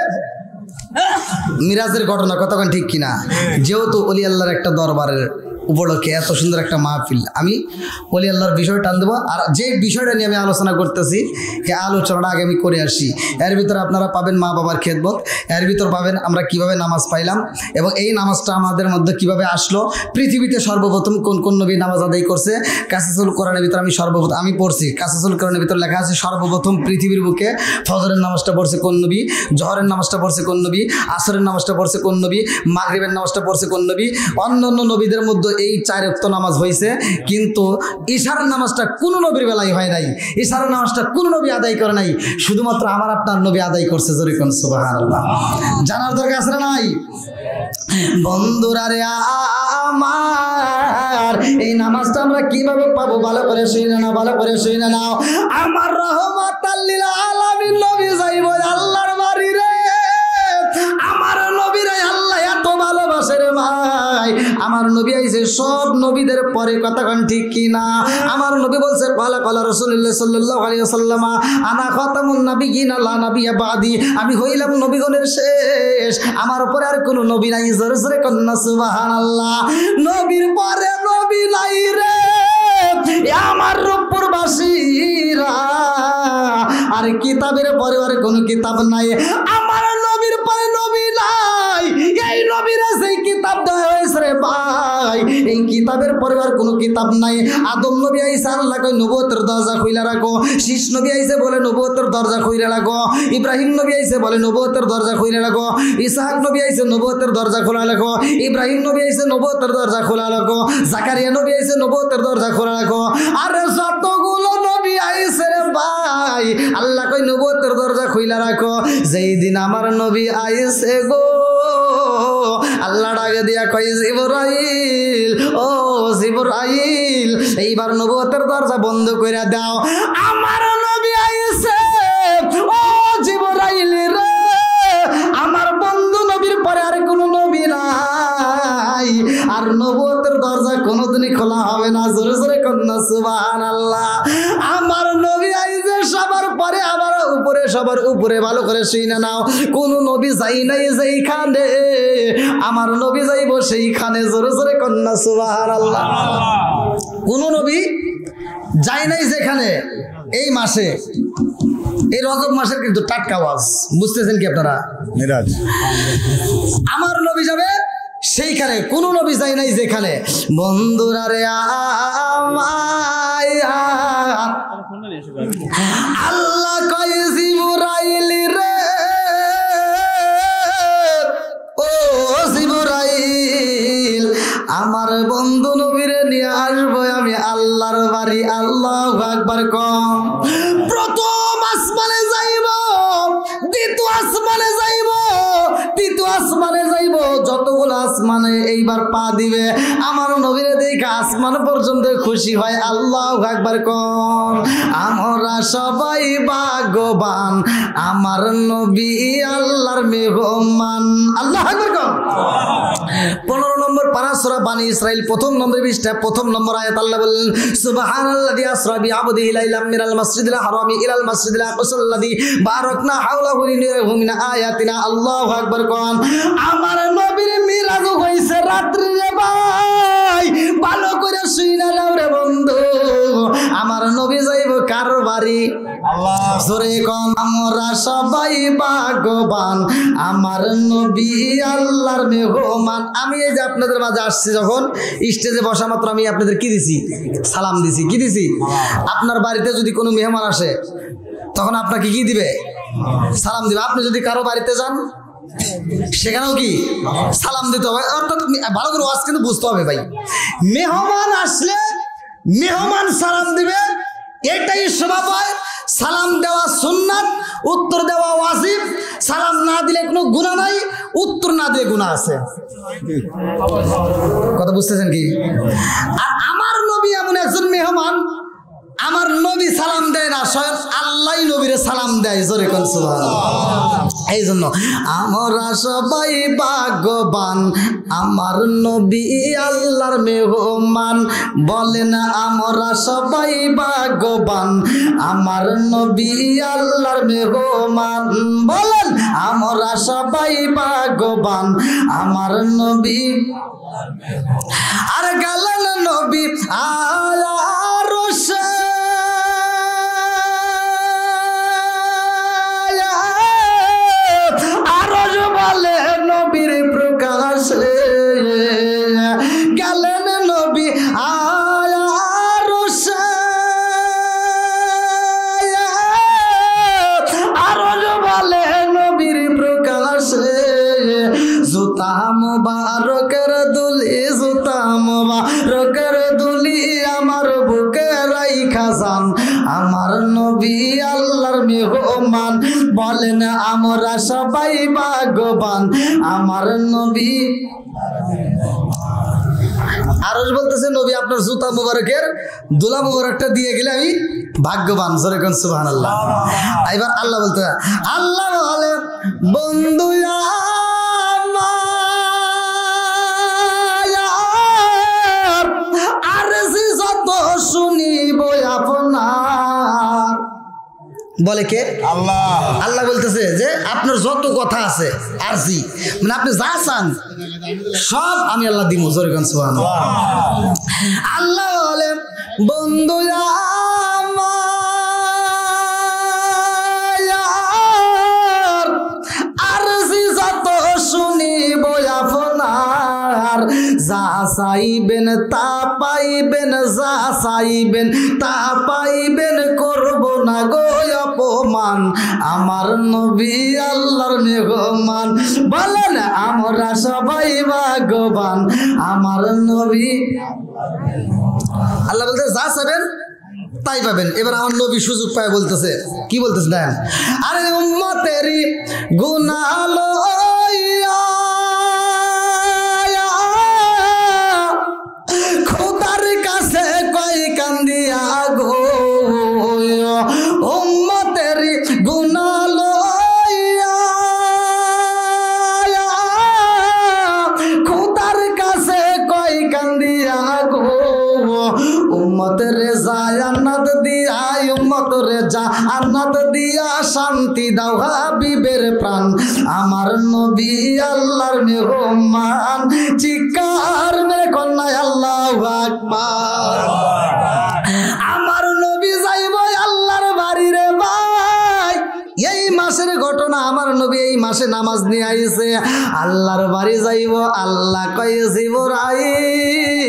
মিরাজের ঘটনা কতক্ষণ ঠিক কিনা যেহেতু ওলি আল্লাহর একটা দরবারের উপলক্ষে এত সুন্দর একটা মাহফিল আমি ওলি আল্লাহর বিষয় টান দেবো আর যে বিষয়টা নিয়ে আমি আলোচনা করতেছি এই আলোচনাটা আগে আমি করে আসি এর ভিতরে আপনারা পাবেন মা বাবার খেদমত এর ভিতর পাবেন আমরা কিভাবে নামাজ পাইলাম এবং এই নামাজটা আমাদের মধ্যে কিভাবে আসলো পৃথিবীতে সর্বপ্রথম কোন কোন নবী নামাজ আদায় করছে কাসাসুল কোরআনের ভিতরে আমি পড়ছি কাসাসুল কোরআনের ভিতরে লেখা আছে সর্বপ্রথম পৃথিবীর বুকে ফজরের নামাজটা পড়ছে কোন নবী জহরের নামাজটা পড়ছে কোন নবী আসরের নামাজটা পড়ছে কোন নবী মাগরিবের নামাজটা পড়ছে কোন নবী অন্য অন্য নবীদের মধ্যে এই 4 ওয়াক্ত নামাজ হয়েছে কিন্তু ইশার নামাজটা কোন নবীর বেলায় হয় নাই ইশার নামাজটা কোন নবী আদায় করে নাই শুধুমাত্র আমার আপনার নবী আদায় করছে জোরে কোন সুবহানাল্লাহ জানার দরকার আছে না নাই বন্ধুরা রে আমার এই নামাজটা আমরা কিভাবে পাবো ভালো করে শুনে নাও ভালো করে শুনে নাও আমার রহমাতাল লিল আলামিন নবী যাইব আল্লাহর বাড়ি রে আমার নবীরে আল্লাহ এত ভালোবাসে রে ভাই আমার নবী আইছে সব নবীদের পরে কতক্ষণ ঠিক কিনা আমার নবী বলছে ক্বালা ক্বালা রাসূলুল্লাহ সাল্লাল্লাহু আলাইহি ওয়াসাল্লাম আনা খাতামুন নাবিয়িনা লা নাবিয়্যা বাদি আমি হইলাম নবীগণের শেষ আমার উপরে আর কোনো নবী নাই জোরে জোরে কন্না সুবহানাল্লাহ নবীর পরে নবী নাই রে আমার রূপপুরবাসীরা আর কিতাবের পরে আর কোনো কিতাব নাই আমার নবীর পরে নবী নাই এই নবীর সেই কিতাব দেওয়া হয়েছে রে ভাই এই কিতাবের পরে আর কোনো কিতাব নাই আদম নবী আইসা আল্লাহ কই নবুয়তের দরজা খুইলা রাখো শীষ নবী আইসে বলে নবুয়তের দরজা খুইলা রাখো ইব্রাহিম নবী আইসে বলে নবুয়তের দরজা খুইলা রাখো ইসহাক নবী আইসে নবুয়তের দরজা খোলা রাখো ইব্রাহিম নবী আইসে নবুয়তের দরজা খোলা রাখো জাকারিয়া নবী আইসে নবুয়তের দরজা খোলা রাখো আর যতগুলো নবী আইসে রে ভাই আল্লাহ কই নবুয়তের দরজা খুইলা রাখো যেই দিন আমার নবী আইসে গো আল্লাহ ডাকে দিয়া কই জিবরাইল ও জিবরাইল এইবার নবুয়তের দরজা বন্ধ কইরা দাও আমার নবী আইছে ও জিবরাইল রে আমার বন্ধু নবীর পরে আর কোনো নবী নাই আর নবুয়তের দরজা কোনোদিনই খোলা হবে না জোরে জোরে কন্না সুবহানাল্লাহ আমার নবী আইছে সবার পরে আবার উপরে সবার উপরে ভালো করে শুইনা নাও কোন নবী যাই নাই যেইখানে আমার নবী যাইব সেইখানে জোরে জোরে কন্না সুবহানাল্লাহ কোন নবী যাই নাই যেখানে এই মাসে এই রজব মাসের কিন্তু টাটকা আওয়াজ বুঝতেছেন কি আপনারা মিরাজ আমার নবী যাবে সেইখানে কোন নবী যাই নাই যেখানে বন্ধুরা রে আল্লাহ কয় জিবরাইল রে ও জিবরাইল আমার বন্ধু নবীরে নিয়ে আসবো আমি আল্লাহর বাড়ি বাড়ি। আল্লাহু আকবার কম। প্রথম আসমানে যাইব, দ্বিতীয় আসমানে যাইব, তৃতীয় আসমানে যাইব, যতগুলো আসমানে এইবার পা দিবে আমার নবীরে দেখে আসমান পর্যন্ত খুশি হয়। আল্লাহু আকবার কম। আমরা সবাই ভাগ্যবান, আমার নবী আল্লাহর মেহমান। আল্লাহু আকবার কম। 15 নম্বর পারা সূরা বানী ইসরাইল প্রথম নম্বর পৃষ্ঠা প্রথম নম্বর আয়াত আল্লাহ বলেন সুবহানাল্লাযী আসরা বিআবদিহি লাইলাম মিনাল মাসজিদিল হারামি ইলাল মাসজিদিল আকসাল্লাযী বারাকনা হাওলাহু লিনুরিহি মিন আয়াতিনা। আল্লাহু আকবার কোন। আমার নবীর মিরাজ হইছে রাত্রি রে ভাই, ভালো করে শুইনা নাও রে বন্ধু। আমার নবী যাইব কার বাড়ি? আল্লাহ। জোরে কোন। আমরা সবাই ভাগ্যবান, আমার নবী আল্লাহর মেহমান। আমি এই যে আপনাদের মাঝে আসছি, যখন স্টেজে বসা মাত্র আমি আপনাদের কি দিছি? সালাম দিছি। কি দিছি? আপনার বাড়িতে যদি কোনো মেহমান আসে তখন আপনাকে কি দিবে? সালাম দিবে। আপনি যদি কারো বাড়িতে যান সেখানেও কি সালাম দিতে হবে। অর্থাৎ ভালো করে ওয়াজ কিন্তু বুঝতে হবে ভাই। মেহমান আসলে মেহমান সালাম দিবে, এটাই স্বভাব হয়। সালাম দেওয়া সুন্নাত, উত্তর দেওয়া ওয়াজিব। সালাম না দিলে কোনো গুনাহ নাই, উত্তর না দিলে গুনাহ আছে। কথা বুঝতেছেন কি? আর আমার নবী এমন একজন মেহমান, আমার নবী সালাম দেয় না, স্বয়ং আল্লাহ নবীরে সালাম দেয়। জোরে কোন সুবহানাল্লাহ। এই জন্য আমরা সবাই ভাগ্যবান, আমার নবী আল্লাহর মেহমান। বলেন আমরা সবাই ভাগ্যবান, আমার নবী আল্লাহর মেহমান। বলেন আমরা সবাই ভাগ্যবান, আমার নবী। আর গেলেন নবী আলা রশে, নবীর প্রকাশে গেলেন নবী আলা রশে। আরজ বলে নবীর প্রকাশে, জুতা মুবারকের দুলি, জুতা মুবারকের দুলি আমার বুকে রাইখা যান, আমার নবী আল্লাহর মেহমান। বলেন আমরা সবাই ভাগ্যবান, আমার নবী। আরশ বলতেছে নবী আপনার জুতা মুবারকের দুলা মুবারকটা দিয়ে গেলে আমি ভাগ্যবান। জোরে কোন সুবহানাল্লাহ। এবার আল্লাহ বলতে, আল্লাহ বলে বন্ধু শুনিব আপনার। বলে কে? আল্লাহ। আল্লাহ বলতেছে যে আপনার যত কথা আছে আরজি, মানে আপনি যা চান সব আমি আল্লাহ দিব। জোরে কোন সুবহানাল্লাহ। আল্লাহ বলে বন্ধু আরজি যত শুনিব আপনার, যা চাইবেন তা পাইবেন, যা চাইবেন তা পাইবেন, করব না গো অপমান, আমার নবী আল্লাহর মেহমান। বলেন আমরা সবাই ভাগ্যবান, আমার নবী। আল্লাহ বলতে যা চাইবেন তাই পাবেন। এবার আমার নবী সুযোগ পায় বলতেছে, কি বলতেছে দেন, আরে উম্মতেরই গুনাহ লইয়া খোদার কাছে কই কান্দিয়া গো, উম্মতেরই গুনাহ লইয়া খোদার কাছে কই কান্দিয়া গো, উম্মতের জান্নাত দিয়া, উম্মতের জান্নাত দিয়া শান্তি দাও হাবিবের প্রাণ, আমার নবী আল্লাহর মেহমান। চিৎকার মেরে কন্যা আল্লাহু আকবার। আমার নবী যাইব আল্লাহর বাড়ি রে ভাই। এই মাসের ঘটনা, আমার নবী এই মাসে নামাজ নিয়ে আইছে, আল্লাহর বাড়ি যাইব। আল্লাহ কয়ে জিবরাইল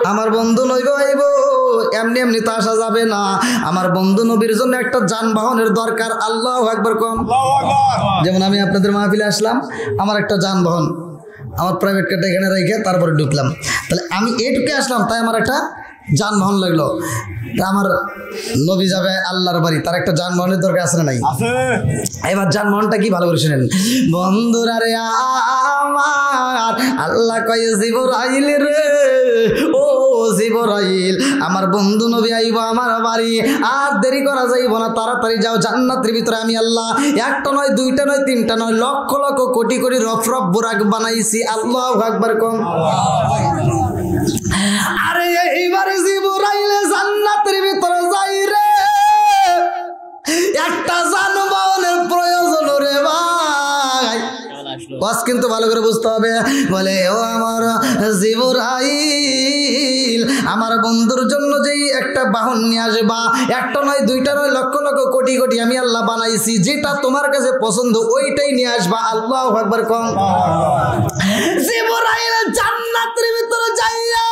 আমার বন্ধু নইব আইব, এমনি এমনি তো আসা যাবে না, আমার বন্ধু নবীর জন্য একটা যানবাহনের দরকার। আল্লাহু আকবার কোন। যেমন আমি আপনাদের মাহফিলে আসলাম, আমার একটা যানবাহন, আমার প্রাইভেট কারটা এখানে রেখে তারপরে ঢুকলাম, তাহলে আমি এটুকে আসলাম, তাই আমার একটা যানবাহন লাগলো, আমার নবী যাবে আল্লাহর বাড়ি, তার একটা যানবাহনের দরকার আছে না নাই? এবার যানবাহনটা কি ভালো করে শুনেন বন্ধুরা রে আমার। আল্লাহ কয় জিবরাইল রে, ও জিবরাইল, আমার বন্ধু নবী আইব আমার বাড়ি, আর দেরি করা যাইব না, তাড়াতাড়ি যাও। জান্নাতের ভিতরে আমি আল্লাহ একটা নয়, দুইটা নয়, তিনটা নয়, লক্ষ লক্ষ কোটি কোটি রফ রফ বুরাক বানাইছি। আল্লাহু আকবার কোন। আরে এইবারে জিবরাইলে জান্নাতের ভিতরে যাই রে, একটা যানবাহনের প্রয়োজন রে ভাই। বাস কিন্তু ভালো করে বুঝতে হবে। বলে ও আমার জিবরাইল, আমার বন্ধুর জন্য যেই একটা বাহন নিয়ে আসবা, একটা নয়, দুইটা নয়, লক্ষ লক্ষ কোটি কোটি আমি আল্লাহ বানাইছি, যেটা তোমার কাছে পছন্দ ওইটাই নিয়ে আসবা। আল্লাহু আকবার কোন। জিবরাইল জান্নাতের ভিতরে যাইয়া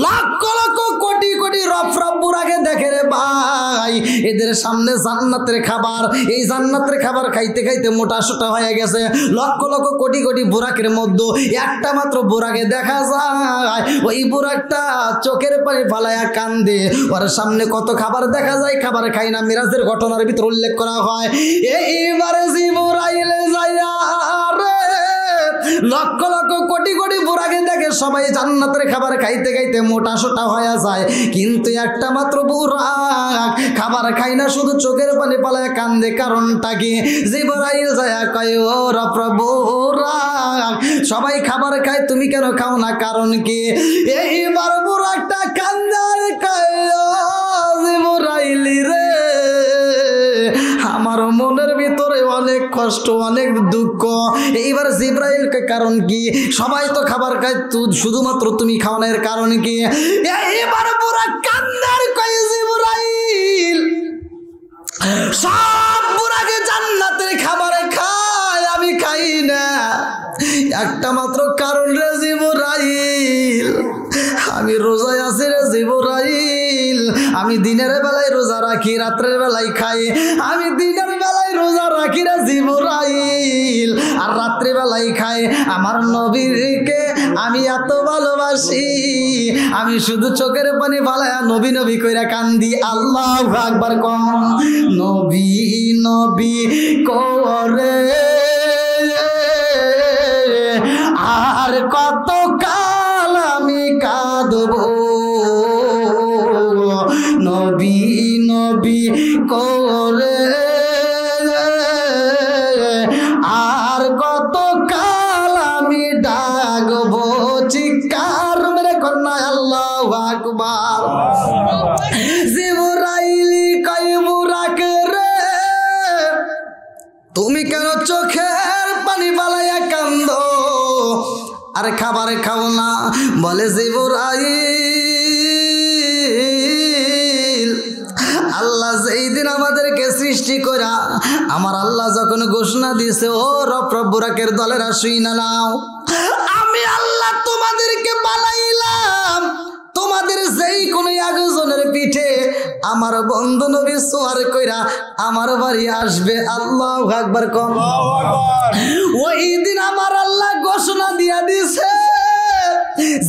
লক্ষ লক্ষ কোটি কোটি রফ রফ বুরাকে দেখে রে ভাই, এদের সামনে জান্নাতের খাবার, এই জান্নাতের খাবার খাইতে খাইতে মোটা সোটা হয়ে গেছে। লক্ষ লক্ষ কোটি কোটি বুরাকের মধ্যে একটা মাত্র বুরাকে দেখা যায়, ওই বুরাকটা চোখের পানি ফালায়া কান্দে। ওর সামনে কত খাবার দেখা যায়, খাবার খাই না। মিরাজের ঘটনার ভিতর উল্লেখ করা হয়, এইবারে জিবরাইলে যাইয়া রে লক্ষ লক্ষ কোটি কোটি বুরাকে দেখে সবাই জান্নাতের খাবার খাইতে খাইতে মোটা সোটা হয়ে যায়, কিন্তু একটা মাত্র বুরাক খাবার খাই না, শুধু চোখের পানি পালায় কান্দে। কারণটা কি? জিবরাইল যায় কয় ও প্রভু, সবাই খাবার খায়, তুমি কেন খাও না? কারণ কি? এইবার বুরাকটা কান্দার কয় জিবরাইল রে, আমার মনের ভিতরে অনেক কষ্ট, অনেক দুঃখ। এইবার জিবরাইলকে কারণ কি? সবাই তো খাবার খায়, শুধুমাত্র তুমি খাও না, এর কারণ কি? এইবার পুরা কান্দার কয় জিবরাইল, সব বুড়াকে জান্নাতের খাবারে খায়, আমি খাই না, একটা মাত্র কারণ রে জিবরাইল, আমি রোজায় আছি রে জিবরাইল, আমি দিনের বেলায় রোজা রাখি, রাত্রের বেলায় খাই। আমি দিনের বেলায় রোজা রাখি রে জিবরাইল, আর রাত্রে বেলায় খাই। আমার নবীকে আমি এত ভালোবাসি, আমি শুধু চোখের পানি ফালায়া নবী নবী কইরা কান্দি। আল্লাহু আকবার কোন। নবী নবী করে আর কত কাল আমি কাঁদবো, নবী নবী করে আর কত কাল আমি ডাকবো, চিৎকার মেরে কন্যা আল্লাহু আকবার। জিবরাইল কয় বুরাক রে, তুমি কেন চোখের পানি বালাইয়া কান্দো আর খাবার খাও না? বলে জিবরাইল, আল্লাহ যেই দিন আমাদেরকে সৃষ্টি করা, আমার আল্লাহ যখন ঘোষণা দিয়েছে ও রব রব বুরাকের দলেরা শুই না নাও, আমি আল্লাহ তোমাদেরকে বানাইলাম, তোমাদের যেই কোনো একজনের পিঠে আমার বন্ধু নবী সোয়ার কইরা আমার বাড়ি আসবে। আল্লাহু আকবার কোন। ওই দিন আমার আল্লাহ ঘোষণা দিয়া দিছে,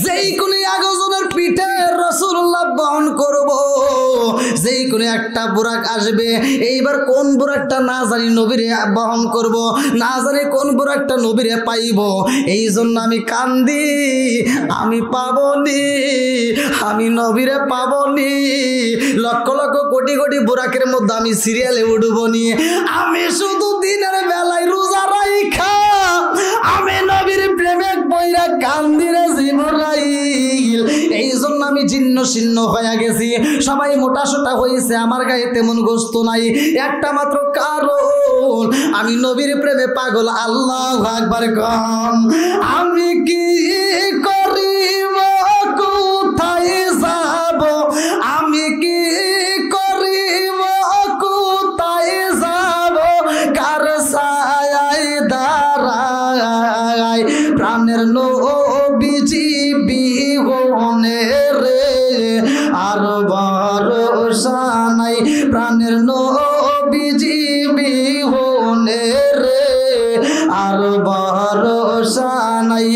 যেই কোনো একজনের পিঠে রাসূলুল্লাহ বহন করব, যেই কোনো একটা বুরাক আসবে। এইবার কোন বুরাকটা না জানি নবীরে বহন করব, না জানি কোন বুরাকটা নবীরে পাইব। এই জন্য আমি কান্দি, আমি পাবনি, আমি নবীরে পাবনি। লক্ষ লক্ষ কোটি কোটি বুরাকের মধ্যে আমি সিরিয়ালে উঠবনি। আমি শুধু দিনের বেলায় রোজা রাইখা আমি নবীর প্রেমে পইরা কান্দি রে জিবরাইল। এই জন্য আমি জীর্ণ শীর্ণ হয়ে গেছি, সবাই মোটা সোটা হয়েছে, আমার গায়ে তেমন গোস্ত নাই, একটা মাত্র কারণ আমি নবীর প্রেমে পাগল। আল্লাহু আকবার কোন। আমি কি করিব, কোথায় যাব, আমি কি করিব, কোথায় যাব, কার ছায়ায় দাঁড়াই, প্রাণের নবীজি বিহনে রে আর ভরসা নাই, প্রাণের নবীজি বিহনে রে আর ভরসা নাই।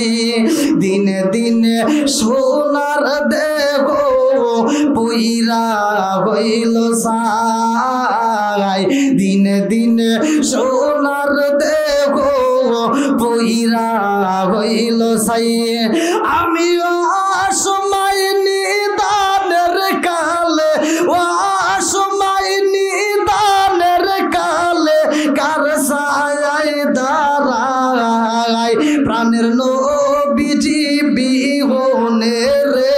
দিনে দিনে সোনার দেহ পুইরা হইল ছাই দিনে দিনে সোনার দেহ পুইরা হইল ছাই আমি অসময় নিদানের কালে অসময় নিদানের কালে কার ছায়ায় দাঁড়াই প্রাণের নবীজি বিহনে রে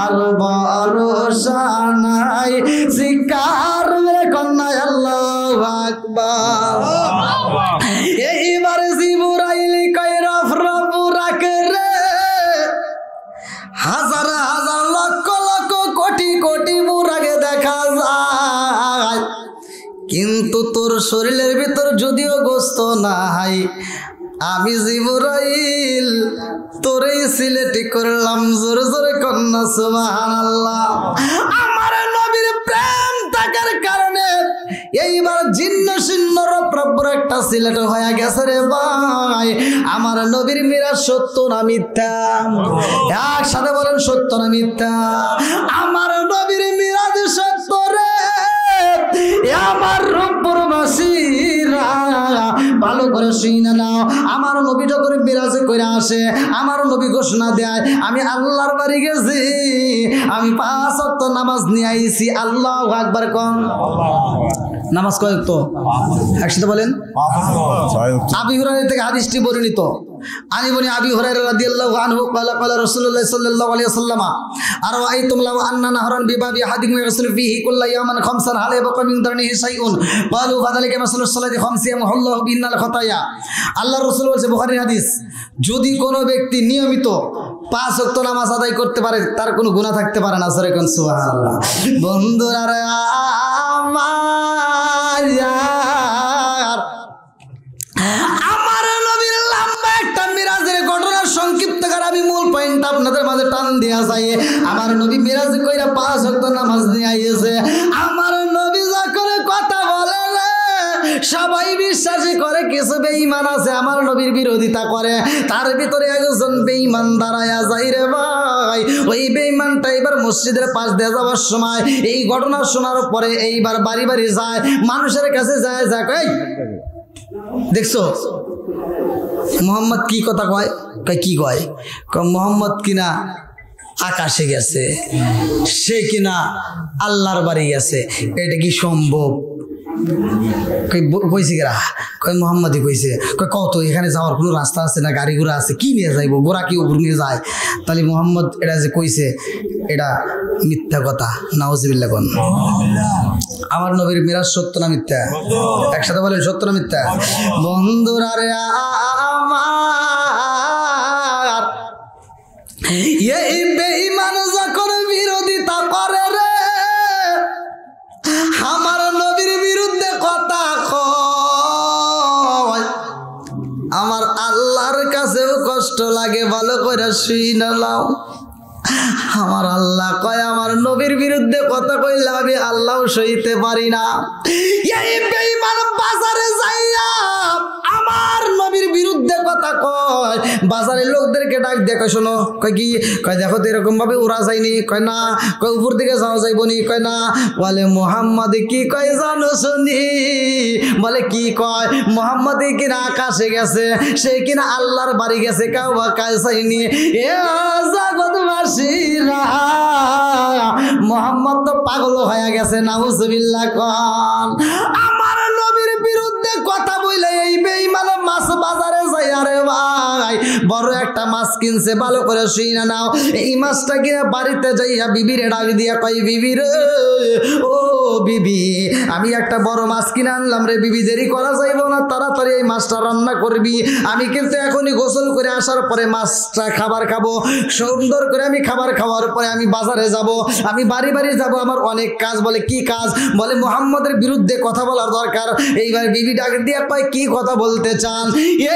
আর ভরসা নাই শিকার কন্যা আল্লাহু আকবার এইবার জিবরাইল কই রফ রাখ রে হাজার হাজার লক্ষ লক্ষ কোটি কোটি বুরাকে দেখা যায় কিন্তু তোর শরীরের ভিতর যদিও গোস্ত নাই আমি জিবরাইল তোরে সিলেটি করলাম জোরে জোরে কন্যা সুবহানাল্লাহ আমার নবীর প্রেম থাকার কারণে এইবার জিন্ন শূন্যর প্রভুর একটা সিলেট হয়ে গেছে রে ভাই আমার নবীর মিরাজ সত্য না মিথ্যা একসাথে বলেন সত্য না মিথ্যা আমার নবীর মিরাজ সত্য রে আমার রূপপুর বাসীরা ভালো করে শুনে নাও আমার নবী যখন বিরাজে করে আসে আমার নবী ঘোষণা দেয় আমি আল্লাহর বাড়ি গেছি আমি 5 ওয়াক্ত নামাজ নিয়ে আইছি আল্লাহু আকবার কোন নামাজ কয় ওয়াক্ত একসাথে বলেন আবি হুরায়রা থেকে হাদিসটি বর্ণিত আনি বনি আবি হুরায়রা রাদিয়াল্লাহু আনহু ক্বালা ক্বালা রাসূলুল্লাহ সাল্লাল্লাহু আলাইহি ওয়াসাল্লাম আরাআইতুম লাউ আন্না নাহরান বিবাবি আহাদিকুম ইয়াগসিলু ফীহি কুল্লা ইয়াওমান খামসান হাল ইয়াবকা মিন দারনিহি শাইউন ক্বালু ফাযালিকা মাসালুস সালাতি খামসি ইয়ামহুল্লাহু বিন্নাল খাতায়া আল্লাহর রাসূল বলেছে বুখারীর হাদিস যদি কোনো ব্যক্তি নিয়মিত 5 ওয়াক্ত নামাজ আদায় করতে পারে তার কোনো গুনাহ থাকতে পারে না সরে কোন সুবহানাল্লাহ বন্ধুরা রে আমার নবীর লম্বা একটা মিরাজের ঘটনার সংক্ষিপ্ত করে আমি মূল পয়েন্ট আপনাদের মাঝে টান দিয়া যাই আমার নবী মিরাজ কইরা 5 ওয়াক্ত নামাজ নিয়ে আইছে আমার নবী যখন কথা বলে সবাই বিশ্বাস করে কিছু বেঈমান আছে আমার নবীর বিরোধিতা করে তার ভিতরে একজন বেঈমান দাঁড়ায়া যায় রে ভাই ওই বেঈমানটা এবার মসজিদের পাশ দিয়ে যাওয়ার সময় এই ঘটনা শোনার পরে এইবার বাড়ি বাড়ি যায় মানুষের কাছে যায় কই দেখছো মোহাম্মদ কি কথা কয় কি কয় মোহাম্মদ কিনা আকাশে গেছে সে কিনা আল্লাহর বাড়ি গেছে এটা কি সম্ভব কইছে গেরা কই মোহাম্মদই কইছে কই কত এখানে যাওয়ার কোনো রাস্তা আছে না গাড়ি ঘোড়া আছে কি নিয়ে যাইবো গোড়া কি উপর নিয়ে যায় তাহলে মোহাম্মদ এটা যে কইছে এটা মিথ্যা কথা নাউজুবিল্লাহ কোন আমার নবীর মিরাজ সত্য না মিথ্যা একসাথে বলেন সত্য না মিথ্যা বন্ধুরা রে আমার এই বেঈমান যখন বিরোধিতা করে রে আমার নবীর বিরুদ্ধে কথা কয় আমার আল্লাহর কাছেও কষ্ট লাগে ভালো করে শুইনা নাও আমার আল্লাহ কয় আমার নবীর বিরুদ্ধে কথা কইলে আমি আল্লাহ সইতে পারি না এই বেঈমান বাজারে যাইয়া আমার নবীর বিরুদ্ধে কথা কয় বাজারের লোকদেরকে ডাক দেখো শোনো কয় কি কয় দেখো তো এরকম ভাবে উড়া যায়নি কয় না কয় উপর দিকে যাওয়া যাইবনি কয় না বলে মোহাম্মদ কি কয় জানো শুনি বলে কি কয় মোহাম্মদ কিনা আকাশে গেছে সে কিনা আল্লাহর বাড়ি গেছে কেউ বা কাজ চাইনি এ জগৎবাসীরা মোহাম্মদ তো পাগল হয়ে গেছে নাউজুবিল্লাহ কোন আমার নবীর বিরুদ্ধে কথা বলে এই বেঈমান মাছ বাজারে যায় আরে ভাই বড় একটা মাছ কিনছে ভালো করে শুইনা নাও এই মাছটা কিনে বাড়িতে যাইয়া বিবিরে ডাক দিয়া কই বিবি রে ও বিবি আমি একটা বড় মাছ কিনে আনলাম রে বিবি দেরি করা যাইব না তাড়াতাড়ি এই মাছটা রান্না করবি আমি কিন্তু এখনই গোসল করে আসার পরে মাছটা খাবার খাবো সুন্দর করে আমি খাবার খাওয়ার পরে আমি বাজারে যাব আমি বাড়ি বাড়ি যাব আমার অনেক কাজ বলে কি কাজ বলে মুহাম্মদের বিরুদ্ধে কথা বলার দরকার এইবার বিবি ডাক দিয়া কয় কি কথা বলতে চান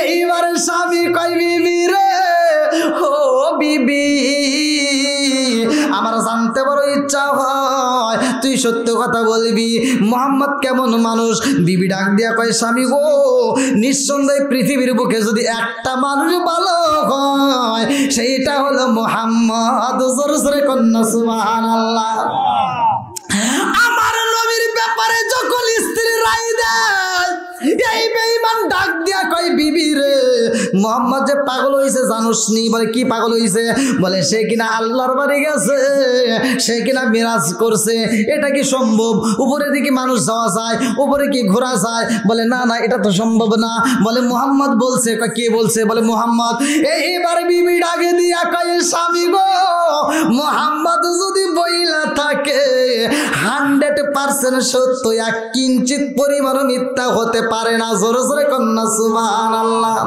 এইবার স্বামী কয় বিবি রে ও বিবি আমার জানতে বড় ইচ্ছা হয় তুই সত্য কথা বলবি, মুহাম্মদ কেমন মানুষ। বিবি ডাক দিয়া কয় স্বামী গো, নিঃসন্দেহে পৃথিবীর বুকে যদি একটা মানুষ ভালো হয় সেইটা হলো মুহাম্মদ। জোরে জোরে কন্যা সুবহানাল্লাহ। আমার নবীর ব্যাপারে যখন স্ত্রী রায় দেয়, এই বেঈমান ডাক দিয়া কয় বিবি রে, মুহাম্মদ যে পাগল হইছে জানোস নি? বলে কি পাগল হইছে? বলে সে কিনা আল্লাহর বাড়ি গেছে, সে কিনা মিরাজ করছে। এটা কি সম্ভব? উপরে দিকে মানুষ যাওয়া যায়, উপরে কি ঘোরা যায়? বলে না না, এটা তো সম্ভব না। বলে মুহাম্মদ বলছে। কে বলছে? বলে মুহাম্মদ। এইবার বিবি ডাকে দিয়া কয় স্বামী গো, মুহাম্মদ যদি বইলা থাকে 100% সত্য, এক কিঞ্চিত পরিমাণ মিথ্যা হতে পারে না। জোরে জোরে কন্যা সুবহানাল্লাহ।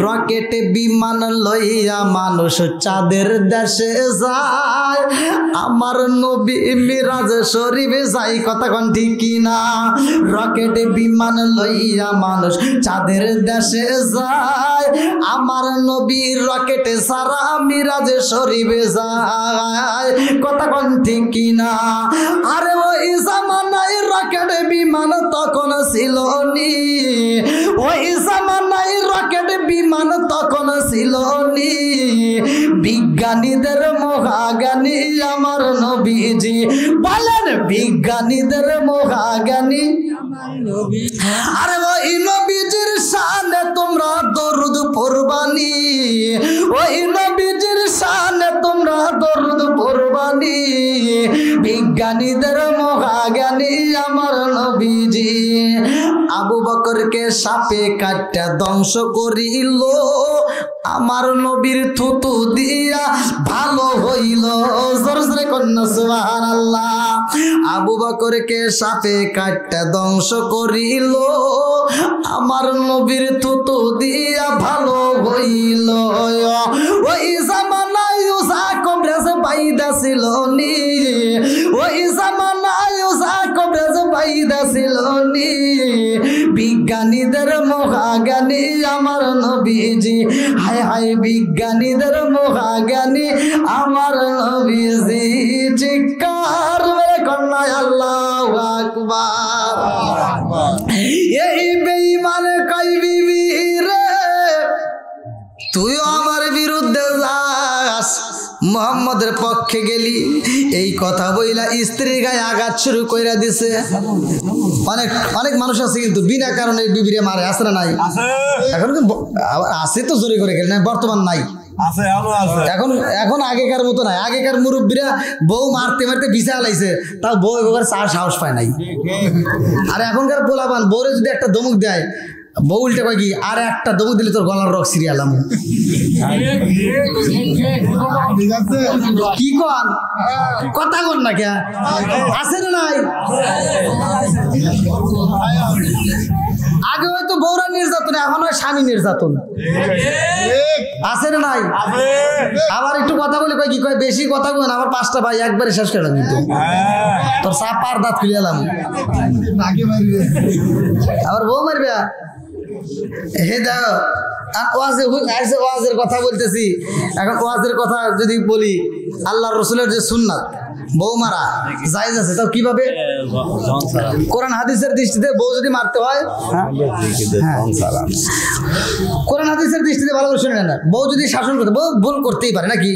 রকেটে বিমান লইয়া মানুষ চাঁদের দেশে যায়, আমার নবী মিরাজ শরীফে যাই, কথা কোন ঠিক কিনা? রকেটে বিমান লইয়া মানুষ চাঁদের দেশে যায়, আমার নবী রকেটে সারা মিরাজ শরীফে যায়, কথা কোন ঠিক কিনা? আরে ওই জামানায় রকেটে বিমান তখন ছিল নি, ওই জামানায় রকেট বিমান তখন ছিল নি। বিজ্ঞানীদের মহাজ্ঞানী আমার নবীজি, বলেন বিজ্ঞানীদের মহাজ্ঞানী। আরে ওই নবীজির শানে তোমরা দরুদ পড়বানি, ওই নবীজির শানে তোমরা দরুদ পড়বানি। বিজ্ঞানীদের মহাজ্ঞানী আমার নবীজি। আবু বকরকে সাপে কাটটা ধ্বংস করিল, আমার নবীর থুতু দিয়া ভালো হইল। জোরে জোরে কন্যা সুবহানাল্লাহ। আবু বকরকে সাপে কাটটা ধ্বংস করিল, আমার নবীর থুতু দিয়া ভালো হইল। ওই জামানায় উসা কবরেজ বাইদা ছিল নি, ওই জামানায় উসা কবরেজ বাইদা ছিল নি। বিজ্ঞানীদের মহাজ্ঞানী আমার নবীজি, হায় হায় বিজ্ঞানীদের মহাজ্ঞানী আমার নবীজি। চিৎকার মেরে কন্যা আল্লাহু আকবার। এই বেঈমান কই বিবি রে, তুইও আমার বিরুদ্ধে যাস, মুহাম্মদের পক্ষে গেলি। এই কথা বইলা স্ত্রীর গায়ে আঘাত শুরু কইরা দিছে। অনেক অনেক মানুষ আছে কিন্তু বিনা কারণে বিবিরে মারে, আছে না নাই? এখন আছে তো জোরে করে গেলে, বর্তমান নাই। এখন এখন আগেকার মতো নাই। আগেকার মুরব্বীরা বউ মারতে মারতে বিছা লাইছে, তাও বউ এবার চার সাহস পায় নাই। আর এখনকার পোলাপান বউরে যদি একটা ধমক দেয়, বউ উল্টে কয় কি, আর একটা দমক দিলে তোর গলার রক সিরিয়ালাম। কি কন কথা কন না কে? আছে না নাই? আগে হয়তো বউরা নির্যাতন, এখন হয় স্বামী নির্যাতন। আছে না নাই? আবার একটু কথা বলে কয় কি, কয় বেশি কথা কন, আমার 5টা ভাই একবারে শেষ করে কিন্তু তোর সাপ পার দাঁত খুলিয়ালাম। আবার বউ মারবে। হে দেখো, ওয়াজের কথা বলতেছি। এখন ওয়াজের কথা যদি বলি, আল্লাহ রসুলের যে সুন্নাত, বউ মারা জায়েজ আছে, তাও কিভাবে? কোরআন হাদিসের দৃষ্টিতে বউ যদি মারতে হয়, কোরআন হাদিসের দৃষ্টিতে ভালো করে শুনে নেন। বউ যদি শাসন করতে, বউ ভুল করতেই পারে নাকি?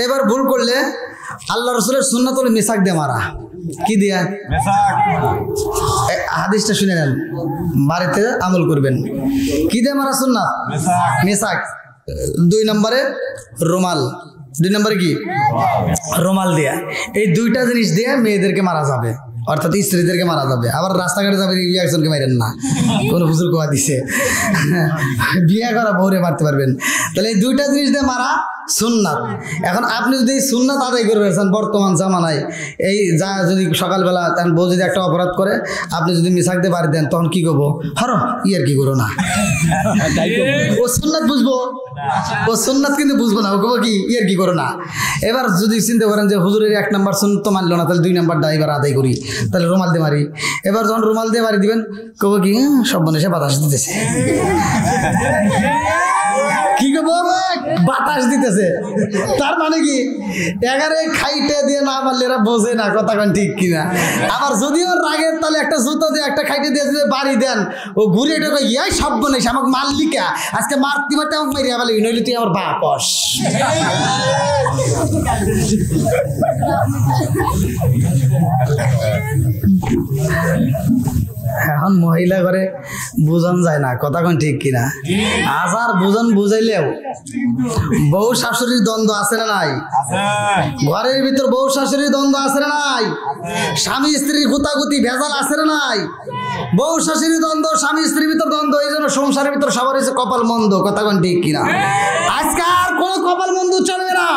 এবার ভুল করলে আল্লাহ রসুলের সুন্নাত হলো মিসাক দিয়ে মারা। কি দিয়া? হাদিসটা শুনে নেন, বাড়িতে আমল করবেন। কি দিয়ে মারা সুন্নাত? মিসাক। 2 নম্বরে রুমাল। 2 নম্বরে কি? রুমাল দিয়া। এই 2টা জিনিস দিয়ে মেয়েদেরকে মারা যাবে, অর্থাৎ স্ত্রীদেরকে মারা যাবে। আবার রাস্তাঘাটে যাবে, একজনকে মারেন না, কোনো হুজুর কোয়া দিছে। বিয়ে করা বউরে মারতে পারবেন। তাহলে এই 2টা জিনিস দিয়ে মারা সুন্নাত। এখন আপনি যদি সুন্নাত আদায় করে ফেলছেন বর্তমান জামানায়, এই যা যদি সকালবেলা তার বউ যদি একটা অপরাধ করে, আপনি যদি মিসাক দিয়ে বাড়ি দেন, তখন কি করবো? হরো ইয়ার কি করো না, ও সুন্নাত বুঝবো, ও সুন্নাত কিন্তু বুঝবো না, ও কবো কি ইয়ার কি করো না। এবার যদি চিন্তা করেন যে হুজুরের 1 নম্বর সুন্নাত তো মানলো না, তাহলে 2 নম্বরটা এবার আদায় করি, তাহলে রুমাল দিয়ে মারি। এবার যখন রুমাল দিয়ে বাড়ি দিবেন, কবো কি সব বনে সে বাতাস দিতেছে। কি কি বাতাস দিতেছে, তার মানে কি এগারে খাইটে দিয়ে না মারলে এরা বোঝে না কথা কোন ঠিক কিনা। আবার যদিও রাগের তাহলে একটা জুতো দিয়ে একটা খাইটে দিয়ে যদি বাড়ি দেন, ও ঘুরে ঢোকে ইয়াই সব বলিস আমাকে মারলিকা আজকে মারতে মারতে আমাকে মারিয়া বলে নইলে তুই আমার বাপস। এখন মহিলা ঘরে বুঝন যায় না কথা কোন ঠিক কিনা। আজার বুঝন বুঝাইলেও বউ শাশুড়ির দ্বন্দ্ব আছে না নাই? ঘরের ভিতর বউ শাশুড়ির দ্বন্দ্ব আছে না নাই? স্বামী স্ত্রীর গুতাগুতি ভেজাল আছে না নাই? বউ শাশুড়ির দ্বন্দ্ব, স্বামী স্ত্রীর ভিতর দ্বন্দ্ব, এই জন্য সংসারের ভিতর সবার হয়েছে কপাল মন্দ কথা কোন ঠিক কিনা। আজকে আর কোনো কপাল মন্দ চলবে না।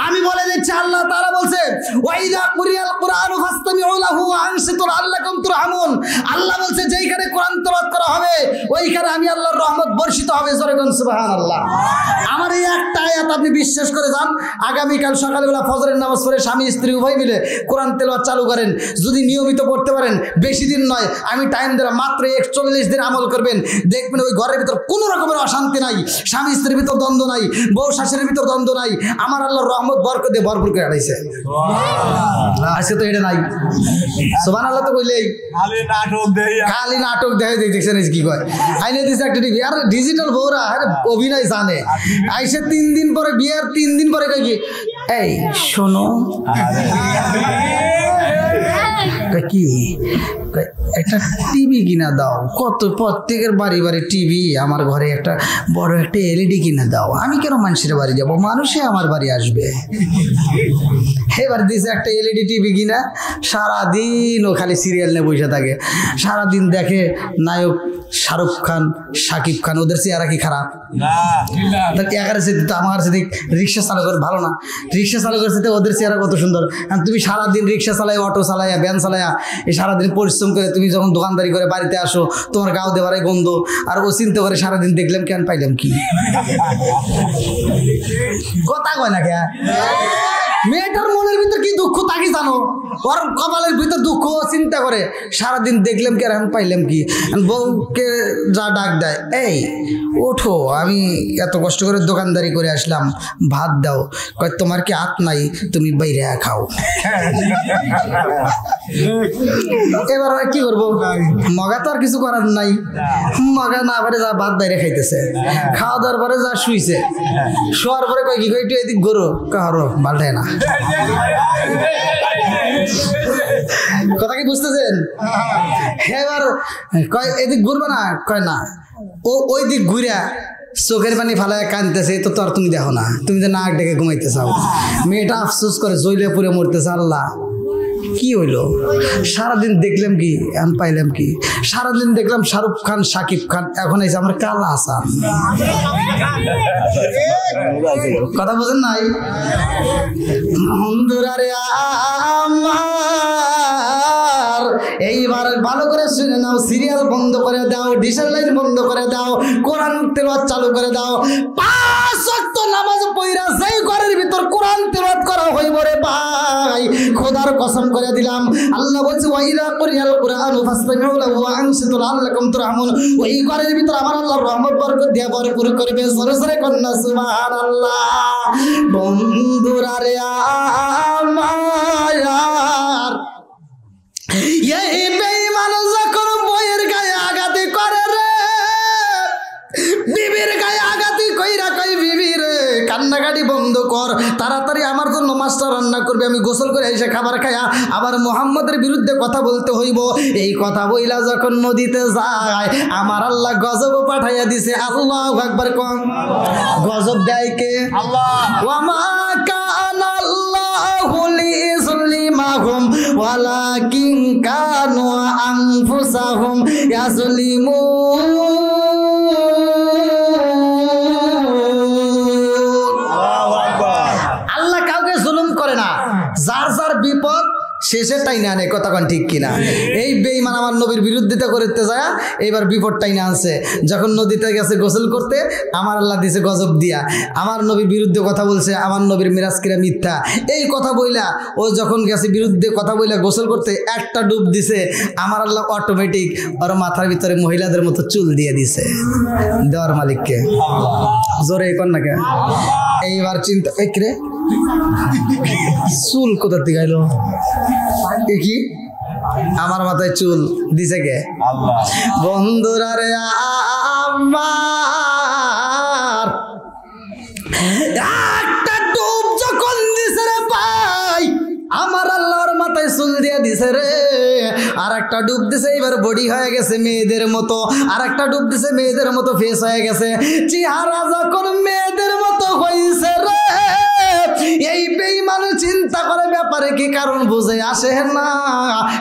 আমি বলে দিচ্ছি আল্লাহ তাআলা বলছে ওয়াইদা কুরিয়াল কুরআনু ফাসতামিউ লাহু ওয়া আনসিতু লাআল্লাকুম তুরহামুন। আল্লাহ বলছে যেইখানে কোরআন তেলাওয়াত করা হবে ওইখানে আমি আল্লাহর রহমত বর্ষিত হবে। জোরে কোন সুবহানাল্লাহ। আমার এই একটা আয়াত আপনি বিশ্বাস করে যান, আগামীকাল সকালবেলা ফজরের নামাজ পড়ে স্বামী স্ত্রী উভয় মিলে কোরআন তেলাওয়াত চালু করেন। যদি নিয়মিত পড়তে পারেন, বেশি দিন নয়, আমি টাইম দিলাম, মাত্র 41 দিন আমল করবেন, দেখবেন ওই ঘরের ভিতর কোনো রকমের অশান্তি নাই, স্বামী স্ত্রীর ভিতর দ্বন্দ্ব নাই, বউ শাশুড়ির ভিতর দ্বন্দ্ব নাই। আমার আল্লাহর রহমত বরকত দিয়ে ভরপুর করে আড়াইছে। আজকে তো এটা নাই। সুবহানাল্লাহ তো কইলেই খালি নাটক দেখে দেখছেন কি কয় আইনে দিছে একটা টিভি। আর ডিজিটাল বউরা অভিনয় জানে। আইসে 3 দিন পরে বিয়ের 3 দিন পরে কয় কি এই শোনো কি একটা টিভি কিনা দাও। কত প্রত্যেকের বাড়ি বাড়ি টিভি, আমার ঘরে একটা বড় একটা এলইডি কিনে দাও। আমি কেন মানুষের বাড়ি যাব, মানুষে আমার বাড়ি আসবে। এবার দিছে একটা এলইডি টিভি কিনা, সারাদিন ও খালি সিরিয়াল নিয়ে বসে থাকে। সারাদিন দেখে নায়ক শাহরুখ খান, শাকিব খান, ওদের চেহারা কি খারাপ? আমার সাথে রিক্সা চালকের ভালো না, রিক্সা চালকের সাথে ওদের চেহারা কত সুন্দর। তুমি সারাদিন রিক্সা চালাই, অটো চালাই, ভ্যান চালাইয়া, এই সারাদিন পরিশ্রম করে তুমি যখন দোকানদারি করে বাড়িতে আসো, তোমার গাও দেওয়ারে গন্ধ, আর ও চিন্তা করে সারাদিন দেখলাম কেন পাইলাম কি কথা কয় না কে। মেয়েটার মনের ভিতর কি দুঃখ তা কি জানো? ওর কপালের ভিতর দুঃখ, চিন্তা করে সারাদিন দেখলাম কি আর এখন পাইলাম কি। বউকে যা ডাক দেয়, এই ওঠো, আমি এত কষ্ট করে দোকানদারি করে আসলাম, ভাত দাও। কয় তোমার কি হাত নাই, তুমি বাইরে খাও। এবার কি করবো, মগা তো আর কিছু করার নাই। মগা না পারে যা ভাত বাইরে খাইতেছে, খাওয়া দাওয়ার পরে যা শুইছে, শোয়ার পরে কয় কি একটু এদিক গরো, কারো পাল্টায় না। কথা কি বুঝতেছেন? এবার কয় এদিক ঘুরবে না, কয় না, ও ওই দিক ঘুরা চোখের পানি ফালায় কাঁদতেছে। তো আর তুমি দেখো না, তুমি তো নাক ডেকে ঘুমাইতে চাও। মেয়েটা আফসোস করে জইলে পুরে মরতেছে। আল্লাহ কি হইলো, সারাদিন দেখলাম কি এখন পাইলাম কি? সারাদিন দেখলাম শাহরুখ খান, শাকিব খান, এখন এসে আমার কালা হাসান। কথা বোঝেন নাই? বন্ধুরারে আমার এইবার ভালো করে শুনে নাও, সিরিয়াল বন্ধ করে দাও, ডিশের লাইন বন্ধ করে দাও, কোরআন তেলাওয়াত চালু করে দাও। 5 ওয়াক্ত নামাজ পড়া যেই ঘরের ভিতর কোরআন তেলাওয়াত করা হইব রে ভাই, খোদার কসম করে দিলাম, আল্লাহ বলছে ওয়াইদা কুরিয়াল কুরআনু ফাসতামিউ লাহু ওয়া আনসিতু লাআল্লাকুম তুরহামুন। ওই ঘরের ভিতর আমার আল্লাহর রহমত বরকত দিয়ে ভরপুর করবে। জোরে জোরে কন্না সুবহানাল্লাহ। বন্ধুরা রে আমার, এই বেঈমান যখন বইয়ের গায়ে আঘাত করে রে, বিবির গায়ে আঘাত কইরা কই বিবি রে কান্নাকাটি বন্ধ কর, তাড়াতাড়ি আমার জন্য মাছটা রান্না করবে, আমি গোসল করে এসে খাবার খায়া আবার মুহাম্মদের বিরুদ্ধে কথা বলতে হইব। এই কথা বইলা যখন নদীতে যায়, আমার আল্লাহ গজব পাঠাইয়া দিছে। আল্লাহু আকবার কম। গজব দেয় কে? আল্লাহ। ওয়া মা কানা আল্লাহু লিইযলিমাহুম ওয়ালাকিন কানু আনফুসাহুম ইয়াযলিমুন। যার যার বিপদ শেষের টাইনে আনে, কথা কন ঠিক কিনা? এই বেঈমান আমার নবীর বিরোধিতা করতে যায় এইবার বিপদ টাইনে আনছে। যখন নদীতে গেছে গোসল করতে, আমার আল্লাহ দিছে গজব দিয়া, আমার নবীর বিরুদ্ধে কথা বলছে, আমার নবীর মিরাজকিরা মিথ্যা, এই কথা বইলা ও যখন গেছে বিরুদ্ধে কথা বইলা গোসল করতে একটা ডুব দিছে, আমার আল্লাহ অটোমেটিক ওর মাথার ভিতরে মহিলাদের মতো চুল দিয়ে দিছে দেওয়ার মালিককে। জোরে কর না কে? এইবার চিন্তা, রে চুল কোথার দিকে আইলো? কি আমার মাথায় চুল দিছে কে? বন্ধুরা রে আমার একটা ডুব যখন দিছে রে ভাই, আমার আল্লাহর মাথায় চুল দিয়ে দিছে রে। আর একটা ডুব দিছে, এবার বডি হয়ে গেছে মেয়েদের মতো। আর একটা ডুব দিছে, মেয়েদের মতো ফেস হয়ে গেছে। চেহারা যখন মেয়েদের মতো হয়েছে রে, এই বেঈমান চিন্তা করে ব্যাপারে কি কারণ বুঝে আসে না।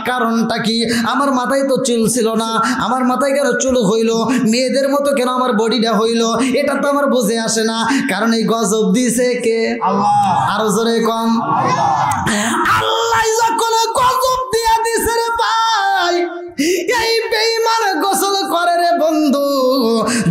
কারণটা কি? আমার মাথায় তো চুল ছিল না, আমার মাথায় কেন চুল হইল, মেয়েদের মতো কেন আমার বডিটা হইল, এটা তো আমার বুঝে আসে না। কারণ এই গজব দিছে কে? আল্লাহ। আরো জোরে কম। আল্লাহ যখন গজব দিয়া দিছে রে ভাই, এই বেঈমান গোসল করে রে বন্ধু।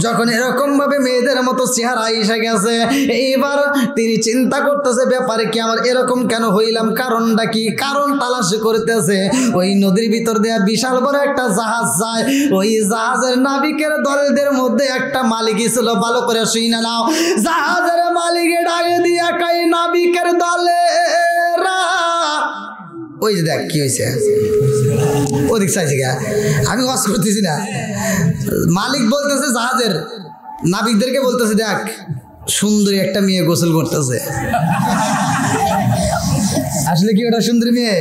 যখন এরকম ভাবে মেয়েদের মতো চেহারা এসে গেছে, এইবার তিনি চিন্তা করতেছে ব্যাপারে কি, আমার এরকম কেন হইলাম, কারণটা কি? কারণ তালাশি করতেছে। ওই নদীর ভিতর দেয়া বিশাল বড় একটা জাহাজ যায়, ওই জাহাজের নাবিকের দলদের মধ্যে একটা মালিকই ছিল। ভালো করে শুনে নাও, জাহাজের মালিকে ডাকে দিয়া কই, নাবিকের দলেরা, ওই যে দেখ কি হয়েছে, ওদিক চাইছে গা, আমি ওয়াজ করতেছি না। মালিক বলতেছে জাহাজের নাবিকদেরকে বলতেছে, দেখ সুন্দরী একটা মেয়ে গোসল করতেছে। আসলে কি ওটা সুন্দরী মেয়ে?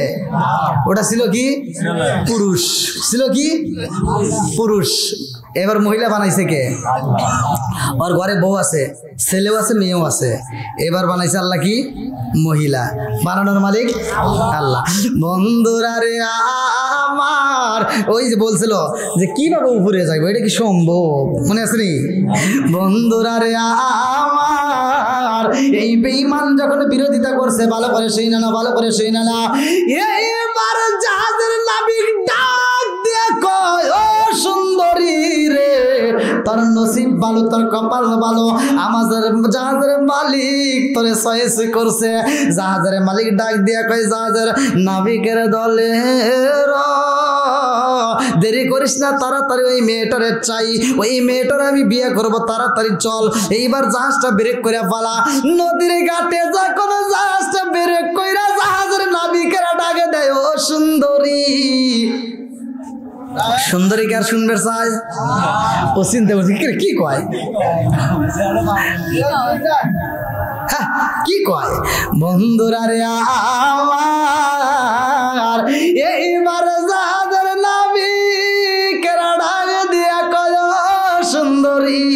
ওটা ছিল কি পুরুষ, ছিল কি পুরুষ। এবার মহিলা বানাইছে কে? ওর ঘরে বউ আছে, ছেলেও আছে, মেয়েও আছে। এবার বানাইছে আল্লাহ কি? মহিলা। বানানোর মালিক আল্লাহ। বন্ধুরা রে আমার, ওই যে বলছিল যে কিভাবে উপরে যাইবো, এটা কি সম্ভব? মনে আছে নি? বন্ধুরা রে আমার, এই বেঈমান যখন বিরোধিতা করছে, ভালো করে সেই না, ভালো করে সেই না, এইবার জাহাজের নাবিক ডাক দিয়ে কয়, ও সুন্দরী রে, তোর নসিব ভালো, তোর কপাল ভালো, আমাদের জাহাজের মালিক তোরে চয়েস করছে। জাহাজের মালিক ডাক দিয়া কয়, জাহাজের নাবিকের দলে দেরি করিস না, তাড়াতাড়ি ওই মেয়েটারে চাই, ওই মেয়েটারে আমি বিয়ে করব, তাড়াতাড়ি চল। এইবার জাহাজটা ব্রেক করে পালা। নদীর ঘাটে যখন জাহাজটা ব্রেক কইরা জাহাজের নাবিকেরা ডাকে দেয়, ও সুন্দরী। সুন্দরী কে আর শুনবে চাই? ও চিন্তা করছে কি কয়, কি কয়? বন্ধুরা রে আমার, এইবার জাহাজের নাবিকেরা ডাক দিয়া কয়, সুন্দরী,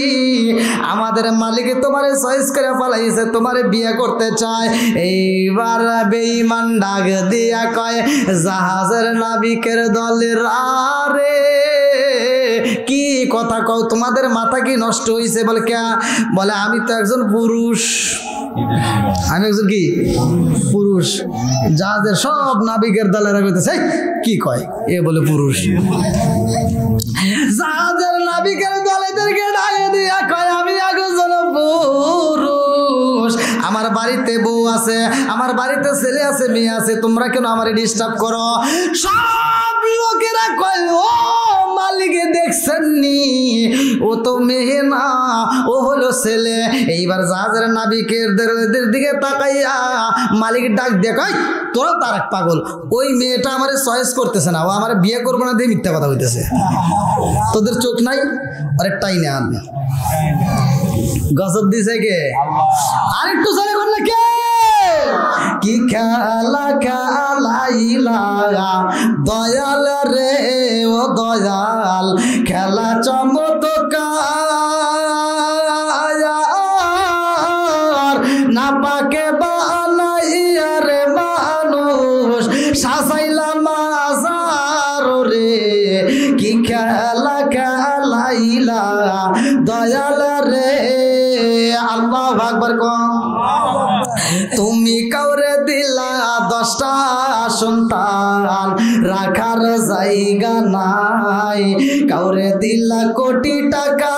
আমাদের মালিক তোমারে চয়েস করে পালাইছে, তোমারে বিয়ে করতে চায়। এইবার বেঈমান ডাক দিয়া কয়, জাহাজের নাবিকের দলের, আরে কি কথা কও, তোমাদের মাথা কি নষ্ট হয়েছে? বলে কে? বলে আমি তো একজন পুরুষ, আমি একজন কি পুরুষ। জাহাজের সব নাবিকের দলেরা কইতেছে, কি কয় এ? বলে পুরুষ। জাহাজের নাবিকের দলেদেরকে ডাকে দিয়া কয়, আমি একজন পুরুষ, আমার বাড়িতে বউ আছে, আমার বাড়িতে ছেলে আছে, মেয়ে আছে, তোমরা কেন আমারে ডিস্টার্ব করো? সব লোকেরা কয়, ও মালিকে দেখছেন নি, ও তো মেয়ে না, ও হলো ছেলে। এইবার জাহাজের নাবিকের দিকে তাকাইয়া মালিক ডাক দিয়ে কয়, তোরা তার এক পাগল, ওই মেয়েটা আমারে চয়েস করতেছে না, ও আমার বিয়ে করবো না দিয়ে মিথ্যা কথা হইতেছে। তোদের চোখ নাই? আরেকটাই না, গজব দিছে কে? আরেকটু জোরে করলে কে? কি খেলা খেলাইলা দয়াল রে, ও দয়াল, খেলা চমৎকার, না পাকে বানাইয়া রে মানুষ, সাজাইলা মাজার রে, কি খেলা খেলাইলা দয়াল রে। আল্লাহু আকবার। তুমি কাউরে দিলা 10টা সন্তান রাখার জায়গা নাই, কাউরে দিলা কোটি টাকা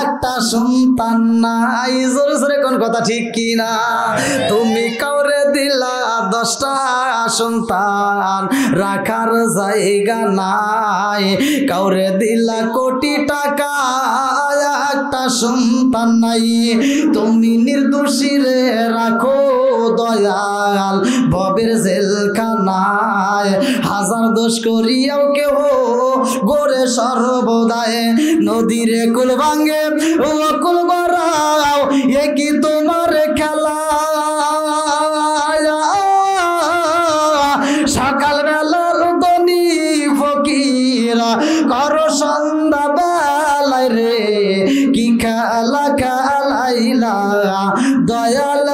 একটা সন্তান নাই। জোরে জোরে কোন কথা ঠিক কিনা? তুমি কাউরে দিলা 10টা সন্তান রাখার জায়গা নাই, কাউরে দিলা কোটি টাকা একটা সন্তান নাই। তুমি নির্দোষী রে রাখো দয়াল ভবের জেলখানায়, হাজার দোষ করিয়াও কেহ গোরে সর্বদায়, নদীরে কুল ভাঙ্গে ও কুল গড়াও এ কি তোমার খেলা। সকাল বেলার ধনী ফকিরা করো সন্ধ্যা বেলায় রে কি খেলা খেলাইলা দয়াল।